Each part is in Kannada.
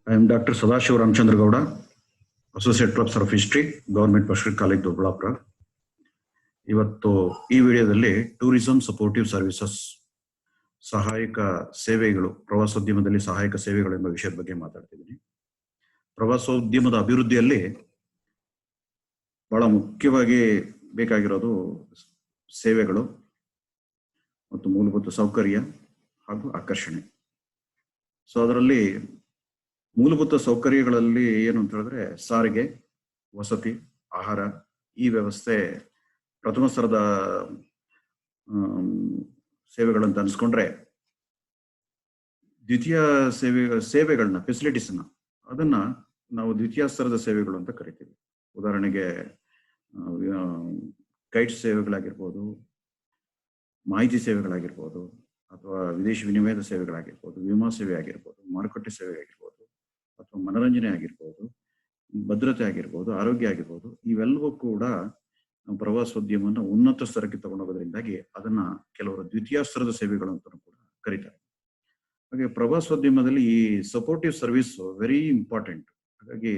I am Dr. Sadashiva Ramchandra Gowda, Associate Professor of History, Government Pashkar College, Dobbಳಾಪುರ. ಇವತ್ತು ಈ ವಿಡಿಯೋದಲ್ಲಿ ಟೂರಿಸಂ ಸಪೋರ್ಟಿವ್ ಸರ್ವಿಸಸ್ ಸಹಾಯಕ ಸೇವೆಗಳು, ಪ್ರವಾಸೋದ್ಯಮದಲ್ಲಿ ಸಹಾಯಕ ಸೇವೆಗಳು ಎಂಬ ವಿಷಯದ ಬಗ್ಗೆ ಮಾತಾಡ್ತಿದ್ದೀನಿ. ಪ್ರವಾಸೋದ್ಯಮದ ಅಭಿವೃದ್ಧಿಯಲ್ಲಿ ಬಹಳ ಮುಖ್ಯವಾಗಿ ಬೇಕಾಗಿರೋದು ಸೇವೆಗಳು ಮತ್ತು ಮೂಲಭೂತ ಸೌಕರ್ಯ ಹಾಗೂ ಆಕರ್ಷಣೆ. ಸೊ ಅದರಲ್ಲಿ ಮೂಲಭೂತ ಸೌಕರ್ಯಗಳಲ್ಲಿ ಏನು ಅಂತ ಹೇಳಿದ್ರೆ ಸಾರಿಗೆ, ವಸತಿ, ಆಹಾರ, ಈ ವ್ಯವಸ್ಥೆ ಪ್ರಥಮ ಸ್ತರದ ಸೇವೆಗಳಂತ ಅನ್ಸ್ಕೊಂಡ್ರೆ, ದ್ವಿತೀಯ ಸೇವೆಗಳನ್ನ ಫೆಸಿಲಿಟೀಸ್ನ ಅದನ್ನ ನಾವು ದ್ವಿತೀಯ ಸ್ತರದ ಸೇವೆಗಳು ಅಂತ ಕರಿತೀವಿ. ಉದಾಹರಣೆಗೆ ಗೈಡ್ ಸೇವೆಗಳಾಗಿರ್ಬೋದು, ಮಾಹಿತಿ ಸೇವೆಗಳಾಗಿರ್ಬೋದು, ಅಥವಾ ವಿದೇಶಿ ವಿನಿಮಯದ ಸೇವೆಗಳಾಗಿರ್ಬೋದು, ವಿಮಾ ಸೇವೆ ಆಗಿರ್ಬೋದು, ಮಾರುಕಟ್ಟೆ ಸೇವೆ ಆಗಿರ್ಬೋದು, ಅಥವಾ ಮನರಂಜನೆ ಆಗಿರ್ಬೋದು, ಭದ್ರತೆ ಆಗಿರ್ಬೋದು, ಆರೋಗ್ಯ ಆಗಿರ್ಬೋದು, ಇವೆಲ್ಲವೂ ಕೂಡ ಪ್ರವಾಸೋದ್ಯಮವನ್ನು ಉನ್ನತ ಸ್ತರಕ್ಕೆ ತಗೊಂಡೋಗೋದ್ರಿಂದಾಗಿ ಅದನ್ನ ಕೆಲವರು ದ್ವಿತೀಯ ಸ್ತರದ ಸೇವೆಗಳು ಅಂತ ಕೂಡ ಕರೀತಾರೆ. ಹಾಗೆ ಪ್ರವಾಸೋದ್ಯಮದಲ್ಲಿ ಈ ಸಪೋರ್ಟಿವ್ ಸರ್ವಿಸ್ ವೆರಿ ಇಂಪಾರ್ಟೆಂಟ್. ಹಾಗಾಗಿ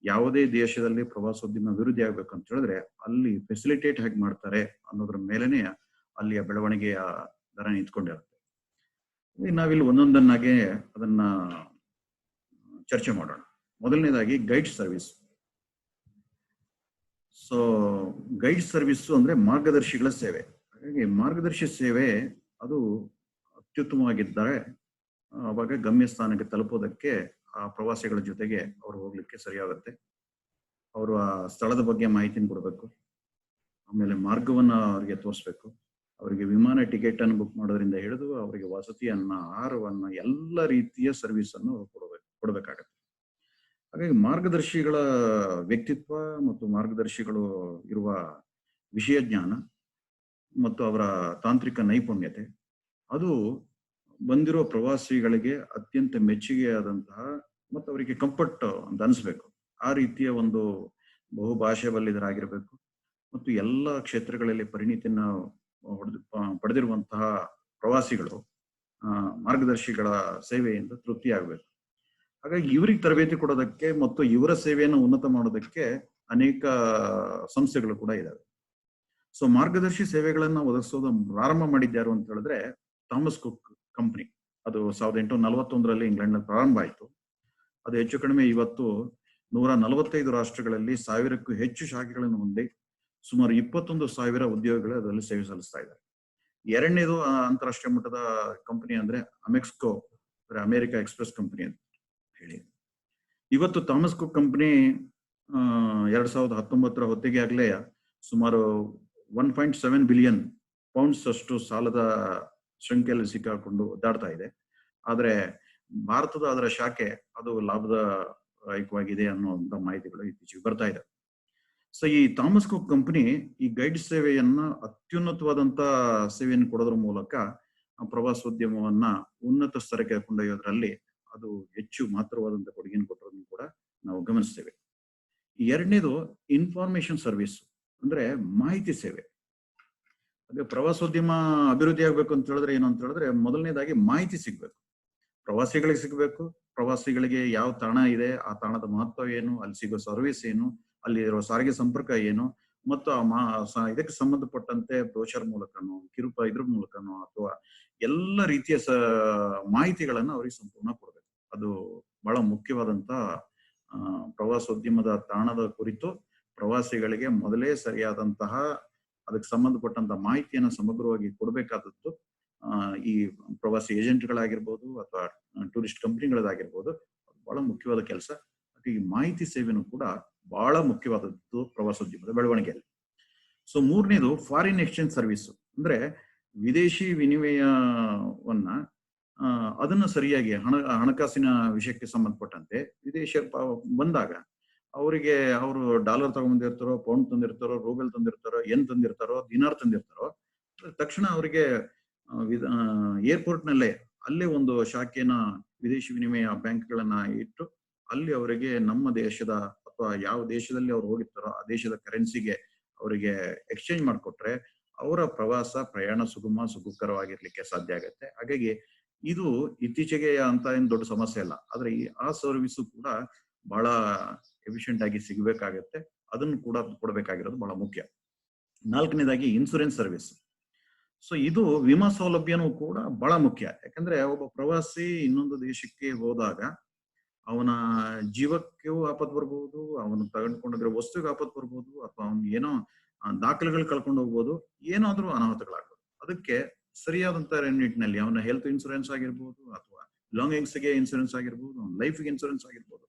ಯಾವುದೇ ದೇಶದಲ್ಲಿ ಪ್ರವಾಸೋದ್ಯಮ ಅಭಿವೃದ್ಧಿ ಆಗ್ಬೇಕು ಅಂತ ಹೇಳಿದ್ರೆ ಅಲ್ಲಿ ಫೆಸಿಲಿಟೇಟ್ ಹೇಗೆ ಮಾಡ್ತಾರೆ ಅನ್ನೋದ್ರ ಮೇಲೆನೆ ಅಲ್ಲಿಯ ಬೆಳವಣಿಗೆಯ ದರ ನಿಂತ್ಕೊಂಡಿರುತ್ತೆ. ನಾವಿಲ್ಲಿ ಒಂದೊಂದನ್ನಾಗೆ ಅದನ್ನ ಚರ್ಚೆ ಮಾಡೋಣ. ಮೊದಲನೇದಾಗಿ guide service. So guide service ಅಂದ್ರೆ ಮಾರ್ಗದರ್ಶಿಗಳ ಸೇವೆ. ಹಾಗಾಗಿ ಮಾರ್ಗದರ್ಶಿ ಸೇವೆ ಅದು ಅತ್ಯುತ್ತಮವಾಗಿದ್ದರೆ ಅವಾಗ ಗಮ್ಯ ಸ್ಥಾನಕ್ಕೆ ತಲುಪೋದಕ್ಕೆ ಆ ಪ್ರವಾಸಿಗಳ ಜೊತೆಗೆ ಅವ್ರು ಹೋಗ್ಲಿಕ್ಕೆ ಸರಿಯಾಗುತ್ತೆ. ಅವರು ಆ ಸ್ಥಳದ ಬಗ್ಗೆ ಮಾಹಿತಿನ ಕೊಡಬೇಕು, ಆಮೇಲೆ ಮಾರ್ಗವನ್ನ ಅವರಿಗೆ ತೋರಿಸ್ಬೇಕು, ಅವರಿಗೆ ವಿಮಾನ ಟಿಕೆಟ್ ಅನ್ನು ಬುಕ್ ಮಾಡೋದ್ರಿಂದ ಹಿಡಿದು ಅವರಿಗೆ ವಸತಿಯನ್ನ, ಆಹಾರವನ್ನ, ಎಲ್ಲ ರೀತಿಯ ಸರ್ವಿಸ್ ಅನ್ನು ಕೊಡಬೇಕಾಗತ್ತೆ. ಹಾಗಾಗಿ ಮಾರ್ಗದರ್ಶಿಗಳ ವ್ಯಕ್ತಿತ್ವ ಮತ್ತು ಮಾರ್ಗದರ್ಶಿಗಳು ಇರುವ ವಿಷಯ ಜ್ಞಾನ ಮತ್ತು ಅವರ ತಾಂತ್ರಿಕ ನೈಪುಣ್ಯತೆ ಅದು ಬಂದಿರೋ ಪ್ರವಾಸಿಗಳಿಗೆ ಅತ್ಯಂತ ಮೆಚ್ಚುಗೆಯಾದಂತಹ ಮತ್ತು ಅವರಿಗೆ ಕಂಫರ್ಟ್ ಅಂತ ಅನಿಸ್ಬೇಕು. ಆ ರೀತಿಯ ಒಂದು ಬಹುಭಾಷೆ ಬಲ್ಲಿದರಾಗಿರ್ಬೇಕು ಮತ್ತು ಎಲ್ಲ ಕ್ಷೇತ್ರಗಳಲ್ಲಿ ಪರಿಣಿತಿಯನ್ನ ಪಡೆದಿರುವಂತಹ ಪ್ರವಾಸಿಗಳು ಮಾರ್ಗದರ್ಶಿಗಳ ಸೇವೆಯಿಂದ ತೃಪ್ತಿಯಾಗಬೇಕು. ಹಾಗಾಗಿ ಇವರಿಗೆ ತರಬೇತಿ ಕೊಡೋದಕ್ಕೆ ಮತ್ತು ಇವರ ಸೇವೆಯನ್ನು ಉನ್ನತ ಮಾಡೋದಕ್ಕೆ ಅನೇಕ ಸಂಸ್ಥೆಗಳು ಕೂಡ ಇದಾವೆ. ಸೊ ಮಾರ್ಗದರ್ಶಿ ಸೇವೆಗಳನ್ನ ಒದಗಿಸೋದು ಪ್ರಾರಂಭ ಮಾಡಿದ್ಯಾರು ಅಂತ ಹೇಳಿದ್ರೆ ಥಾಮಸ್ ಕುಕ್ ಕಂಪನಿ. ಅದು 1841 ಇಂಗ್ಲೆಂಡ್ ನಲ್ಲಿ ಪ್ರಾರಂಭ ಆಯಿತು. ಅದು ಹೆಚ್ಚು ಕಡಿಮೆ ಇವತ್ತು 145 ರಾಷ್ಟ್ರಗಳಲ್ಲಿ 1000ಕ್ಕೂ ಹೆಚ್ಚು ಶಾಖೆಗಳನ್ನು ಹೊಂದಿ ಸುಮಾರು 21,000 ಉದ್ಯೋಗಿಗಳು ಅದರಲ್ಲಿ ಸೇವೆ ಸಲ್ಲಿಸ್ತಾ ಇದ್ದಾರೆ. ಎರಡನೇದು ಅಂತಾರಾಷ್ಟ್ರೀಯ ಮಟ್ಟದ ಕಂಪನಿ ಅಂದ್ರೆ ಅಮೆಕ್ಸ್ಕೋ, ಅಮೆರಿಕ ಎಕ್ಸ್ಪ್ರೆಸ್ ಕಂಪನಿ ಅಂತ ಹೇಳಿ. ಇವತ್ತು ಥಾಮಸ್ ಕುಕ್ ಕಂಪನಿ 2019 ಹೊತ್ತಿಗೆ ಆಗ್ಲೇ ಸುಮಾರು 1.7 ಬಿಲಿಯನ್ ಪೌಂಡ್ಸ್ ಅಷ್ಟು ಸಾಲದ ಶಂಕೆಯಲ್ಲಿ ಸಿಕ್ಕಾಕೊಂಡು ಒದ್ದಾಡ್ತಾ ಇದೆ. ಆದ್ರೆ ಭಾರತದ ಅದರ ಶಾಖೆ ಅದು ಲಾಭದಾಯಕವಾಗಿದೆ ಅನ್ನುವಂತ ಮಾಹಿತಿಗಳು ಇತ್ತೀಚೆಗೆ ಬರ್ತಾ ಇದೆ. ಸೊ ಈ ಥಾಮಸ್ ಕುಕ್ ಕಂಪನಿ ಈ ಗೈಡ್ ಸೇವೆಯನ್ನ ಅತ್ಯುನ್ನತವಾದಂತ ಸೇವೆಯನ್ನು ಕೊಡೋದ್ರ ಮೂಲಕ ಪ್ರವಾಸೋದ್ಯಮವನ್ನ ಉನ್ನತ ಸ್ತರಕ್ಕೆ ಕೊಂಡೊಯ್ಯೋದ್ರಲ್ಲಿ ಅದು ಹೆಚ್ಚು ಮಾತ್ರವಾದಂತ ಕೊಡುಗೆಯನ್ನು ಕೊಟ್ಟರೋದನ್ನು ಕೂಡ ನಾವು ಗಮನಿಸ್ತೇವೆ. ಎರಡನೇದು ಇನ್ಫಾರ್ಮೇಶನ್ ಸರ್ವಿಸ್ ಅಂದ್ರೆ ಮಾಹಿತಿ ಸೇವೆ. ಅದೇ ಪ್ರವಾಸೋದ್ಯಮ ಅಭಿವೃದ್ಧಿ ಆಗ್ಬೇಕು ಅಂತ ಹೇಳಿದ್ರೆ ಏನು ಅಂತ ಹೇಳಿದ್ರೆ ಮೊದಲನೇದಾಗಿ ಮಾಹಿತಿ ಸಿಗ್ಬೇಕು, ಪ್ರವಾಸಿಗಳಿಗೆ ಸಿಗ್ಬೇಕು. ಪ್ರವಾಸಿಗಳಿಗೆ ಯಾವ ತಾಣ ಇದೆ, ಆ ತಾಣದ ಮಹತ್ವ ಏನು, ಅಲ್ಲಿ ಸಿಗೋ ಸರ್ವಿಸ್ ಏನು, ಅಲ್ಲಿ ಇರೋ ಸಾರಿಗೆ ಸಂಪರ್ಕ ಏನು, ಮತ್ತು ಇದಕ್ಕೆ ಸಂಬಂಧಪಟ್ಟಂತೆ ಬ್ರೋಷರ್ ಮೂಲಕನೋ ಇದ್ರ ಮೂಲಕನೋ ಅಥವಾ ಎಲ್ಲ ರೀತಿಯ ಮಾಹಿತಿಗಳನ್ನ ಅವ್ರಿಗೆ ಸಂಪೂರ್ಣ ಕೊಡ್ಬೇಕು. ಅದು ಬಹಳ ಮುಖ್ಯವಾದಂತ ಪ್ರವಾಸೋದ್ಯಮದ ತಾಣದ ಕುರಿತು ಪ್ರವಾಸಿಗಳಿಗೆ ಮೊದಲೇ ಸರಿಯಾದಂತಹ ಅದಕ್ಕೆ ಸಂಬಂಧಪಟ್ಟಂತ ಮಾಹಿತಿಯನ್ನು ಸಮಗ್ರವಾಗಿ ಕೊಡಬೇಕಾದದ್ದು ಈ ಪ್ರವಾಸಿ ಏಜೆಂಟ್ಗಳಾಗಿರ್ಬೋದು ಅಥವಾ ಟೂರಿಸ್ಟ್ ಕಂಪ್ನಿಗಳದಾಗಿರ್ಬೋದು ಬಹಳ ಮುಖ್ಯವಾದ ಕೆಲಸ. ಈ ಮಾಹಿತಿ ಸೇವೆನೂ ಕೂಡ ಬಹಳ ಮುಖ್ಯವಾದದ್ದು ಪ್ರವಾಸೋದ್ಯಮದ ಬೆಳವಣಿಗೆಯಲ್ಲಿ. ಸೊ ಮೂರನೇದು ಫಾರಿನ್ ಎಕ್ಸ್ಚೇಂಜ್ ಸರ್ವಿಸ್ ಅಂದ್ರೆ ವಿದೇಶಿ ವಿನಿಮಯವನ್ನ ಅದನ್ನ ಸರಿಯಾಗಿ ಹಣಕಾಸಿನ ವಿಷಯಕ್ಕೆ ಸಂಬಂಧಪಟ್ಟಂತೆ ವಿದೇಶಿಯರು ಬಂದಾಗ ಅವರಿಗೆ ಅವರು ಡಾಲರ್ ತಗೊಂಡ್ಬಂದಿರ್ತಾರೋ, ಪೌಂಡ್ ತಂದಿರ್ತಾರೋ, ರೂಬೆಲ್ ತಂದಿರ್ತಾರೋ, ಏನ್ ತಂದಿರ್ತಾರೋ, ದಿನಾರ್ ತಂದಿರ್ತಾರೋ, ತಕ್ಷಣ ಅವರಿಗೆ ಏರ್ಪೋರ್ಟ್ ನಲ್ಲೇ ಅಲ್ಲೇ ಒಂದು ಶಾಖೆನ ವಿದೇಶಿ ವಿನಿಮಯ ಬ್ಯಾಂಕ್ಗಳನ್ನ ಇಟ್ಟು ಅಲ್ಲಿ ಅವರಿಗೆ ನಮ್ಮ ದೇಶದ ಅಥವಾ ಯಾವ ದೇಶದಲ್ಲಿ ಅವ್ರು ಹೋಗಿರ್ತಾರೋ ಆ ದೇಶದ ಕರೆನ್ಸಿಗೆ ಅವರಿಗೆ ಎಕ್ಸ್ಚೇಂಜ್ ಮಾಡಿಕೊಟ್ರೆ ಅವರ ಪ್ರಯಾಣ ಸುಗಮಕರವಾಗಿರ್ಲಿಕ್ಕೆ ಸಾಧ್ಯ ಆಗುತ್ತೆ. ಹಾಗಾಗಿ ಇದು ಇತ್ತೀಚೆಗೆ ಅಂತ ಏನ್ ದೊಡ್ಡ ಸಮಸ್ಯೆ ಇಲ್ಲ. ಆದ್ರೆ ಆ ಸರ್ವಿಸ್ ಕೂಡ ಬಹಳ ಎಫಿಷಿಯಂಟ್ ಆಗಿ ಸಿಗಬೇಕಾಗತ್ತೆ. ಅದನ್ನು ಕೂಡ ಕೊಡಬೇಕಾಗಿರೋದು ಬಹಳ ಮುಖ್ಯ. ನಾಲ್ಕನೇದಾಗಿ ಇನ್ಸೂರೆನ್ಸ್ ಸರ್ವಿಸ್. ಸೊ ಇದು ವಿಮಾ ಸೌಲಭ್ಯನೂ ಕೂಡ ಬಹಳ ಮುಖ್ಯ. ಯಾಕಂದ್ರೆ ಒಬ್ಬ ಪ್ರವಾಸಿ ಇನ್ನೊಂದು ದೇಶಕ್ಕೆ ಹೋದಾಗ ಅವನ ಜೀವಕ್ಕೂ ಆಪತ್ತು ಬರ್ಬೋದು, ಅವನು ತೆಗೆದುಕೊಂಡಿರೋ ವಸ್ತುವಿಗೆ ಆಪತ್ತು ಬರ್ಬೋದು, ಅಥವಾ ಅವ್ನು ಏನೋ ದಾಖಲೆಗಳು ಕಳ್ಕೊಂಡು ಹೋಗ್ಬೋದು, ಏನಾದ್ರೂ ಅನಾಹುತಗಳಾಗ್ಬೋದು. ಅದಕ್ಕೆ ಸರಿಯಾದಂತ ನಿಟ್ಟಿನಲ್ಲಿ ಅವನ ಹೆಲ್ತ್ ಇನ್ಸೂರೆನ್ಸ್ ಆಗಿರ್ಬೋದು, ಅಥವಾ ಲಾಂಗಿಂಗ್ಸ್ ಗೆ ಇನ್ಸೂರೆನ್ಸ್ ಆಗಿರ್ಬೋದು, ಅವನ ಲೈಫ್ ಇನ್ಸೂರೆನ್ಸ್ ಆಗಿರ್ಬೋದು,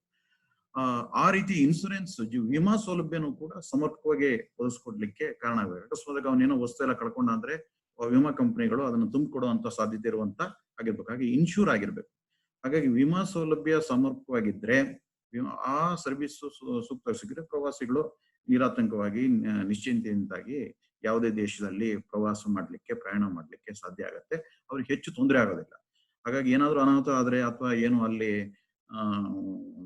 ಆ ರೀತಿ ಇನ್ಸೂರೆನ್ಸ್ ವಿಮಾ ಸೌಲಭ್ಯನೂ ಕೂಡ ಸಮರ್ಪಕವಾಗಿ ಒದಗಿಸ್ಕೊಡ್ಲಿಕ್ಕೆ ಕಾರಣ ಆಗಬೇಕು. ಅಕಸ್ಮಾತ್ ಅವನೇನೋ ವಸ್ತು ಎಲ್ಲ ಕಳ್ಕೊಂಡ ಅಂದ್ರೆ ವಿಮಾ ಕಂಪನಿಗಳು ಅದನ್ನು ತುಂಬಿಕೊಡುವಂತ ಸಾಧ್ಯತೆ ಇರುವಂತ ಆಗಿರ್ಬೇಕು. ಹಾಗೆ ಇನ್ಶೂರ್ ಆಗಿರ್ಬೇಕು. ಹಾಗಾಗಿ ವಿಮಾ ಸೌಲಭ್ಯ ಸಮರ್ಪಕವಾಗಿದ್ರೆ ಆ ಸರ್ವಿಸ್ ಸೂಕ್ತ ಸಿಕ್ಕರೆ ಪ್ರವಾಸಿಗಳು ನಿರಾತಂಕವಾಗಿ ನಿಶ್ಚಿಂತೆಯಿಂದಾಗಿ ಯಾವುದೇ ದೇಶದಲ್ಲಿ ಪ್ರವಾಸ ಮಾಡ್ಲಿಕ್ಕೆ, ಪ್ರಯಾಣ ಮಾಡ್ಲಿಕ್ಕೆ ಸಾಧ್ಯ ಆಗತ್ತೆ. ಅವ್ರಿಗೆ ಹೆಚ್ಚು ತೊಂದರೆ ಆಗೋದಿಲ್ಲ. ಹಾಗಾಗಿ ಏನಾದ್ರೂ ಅನಾಹುತ ಆದ್ರೆ ಅಥವಾ ಏನು ಅಲ್ಲಿ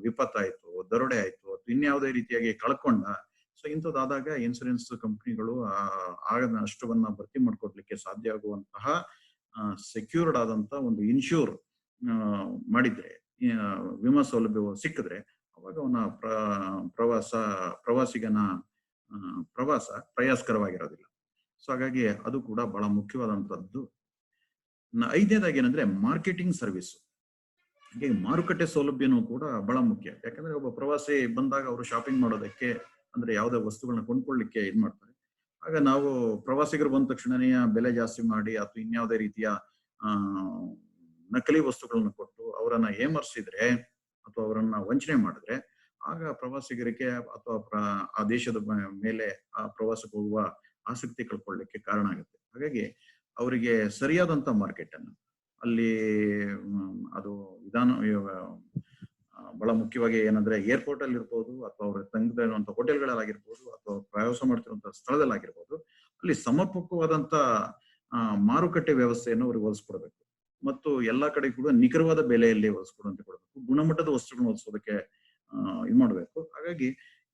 ವಿಪತ್ತಾಯ್ತು, ದರೋಡೆ ಆಯ್ತು, ಅಥವಾ ಇನ್ಯಾವುದೇ ರೀತಿಯಾಗಿ ಕಳ್ಕೊಂಡ, ಸೊ ಇಂಥದ್ದಾದಾಗ ಇನ್ಸೂರೆನ್ಸ್ ಕಂಪನಿಗಳು ಆಗದ ನಷ್ಟವನ್ನ ಭರ್ತಿ ಮಾಡ್ಕೊಡ್ಲಿಕ್ಕೆ ಸಾಧ್ಯ ಆಗುವಂತಹ ಸೆಕ್ಯೂರ್ಡ್ ಆದಂತ ಒಂದು ಇನ್ಶೂರ್ ಮಾಡಿದ್ರೆ, ವಿಮಾ ಸೌಲಭ್ಯ ಸಿಕ್ಕಿದ್ರೆ, ಅವಾಗ ಅವನ ಪ್ರವಾಸಿಗನ ಪ್ರವಾಸ ಪ್ರಯಾಸಕರವಾಗಿರೋದಿಲ್ಲ. ಸೊ ಹಾಗಾಗಿ ಅದು ಕೂಡ ಬಹಳ ಮುಖ್ಯವಾದಂತದ್ದು. ಐದನೇದಾಗಿ ಏನಂದ್ರೆ ಮಾರ್ಕೆಟಿಂಗ್ ಸರ್ವಿಸ್. ಹಾಗೆ ಮಾರುಕಟ್ಟೆ ಸೌಲಭ್ಯನೂ ಕೂಡ ಬಹಳ ಮುಖ್ಯ. ಯಾಕಂದ್ರೆ ಒಬ್ಬ ಪ್ರವಾಸಿ ಬಂದಾಗ ಅವರು ಶಾಪಿಂಗ್ ಮಾಡೋದಕ್ಕೆ, ಅಂದ್ರೆ ಯಾವುದೇ ವಸ್ತುಗಳನ್ನ ಕೊಂಡ್ಕೊಳ್ಳಿಕ್ಕೆ ಇದ್ ಮಾಡ್ತಾರೆ. ಆಗ ನಾವು ಪ್ರವಾಸಿಗರು ಬಂದ ತಕ್ಷಣನೇ ಬೆಲೆ ಜಾಸ್ತಿ ಮಾಡಿ ಅಥವಾ ಇನ್ಯಾವುದೇ ರೀತಿಯ ನಕಲಿ ವಸ್ತುಗಳನ್ನ ಕೊಟ್ಟು ಅವರನ್ನ ಏಮರ್ಸಿದ್ರೆ ಅಥವಾ ಅವರನ್ನ ವಂಚನೆ ಮಾಡಿದ್ರೆ, ಆಗ ಪ್ರವಾಸಿಗರಿಗೆ ಅಥವಾ ಆ ದೇಶದ ಮೇಲೆ ಆ ಪ್ರವಾಸಕ್ಕೆ ಹೋಗುವ ಆಸಕ್ತಿ ಕಳ್ಕೊಳ್ಳಿಕ್ಕೆ ಕಾರಣ ಆಗುತ್ತೆ. ಹಾಗಾಗಿ ಅವರಿಗೆ ಸರಿಯಾದಂತ ಮಾರ್ಕೆಟ್ ಅನ್ನು ಅಲ್ಲಿ ಅದು ವಿಧಾನ ಬಹಳ ಮುಖ್ಯವಾಗಿ ಏನಂದ್ರೆ ಏರ್ಪೋರ್ಟ್ ಅಲ್ಲಿ ಇರ್ಬೋದು, ಅಥವಾ ಅವ್ರ ತಂಗಿರುವಂತ ಹೋಟೆಲ್ಗಳಾಗಿರ್ಬೋದು, ಅಥವಾ ಪ್ರವಾಸ ಮಾಡ್ತಿರುವಂತಹ ಸ್ಥಳದಲ್ಲಾಗಿರ್ಬೋದು, ಅಲ್ಲಿ ಸಮರ್ಪಕವಾದಂತ ಮಾರುಕಟ್ಟೆ ವ್ಯವಸ್ಥೆಯನ್ನು ಅವ್ರಿಗೆ ಒದಗಿಸ್ಕೊಡ್ಬೇಕು. ಮತ್ತು ಎಲ್ಲಾ ಕಡೆ ಕೂಡ ನಿಖರವಾದ ಬೆಲೆಯಲ್ಲಿ ಒದಗಿಸ್ಕೊಡುವಂತೆ ಕೊಡಬೇಕು. ಗುಣಮಟ್ಟದ ವಸ್ತುಗಳನ್ನ ಒದಗಿಸೋದಕ್ಕೆ ಇದು ಮಾಡಬೇಕು. ಹಾಗಾಗಿ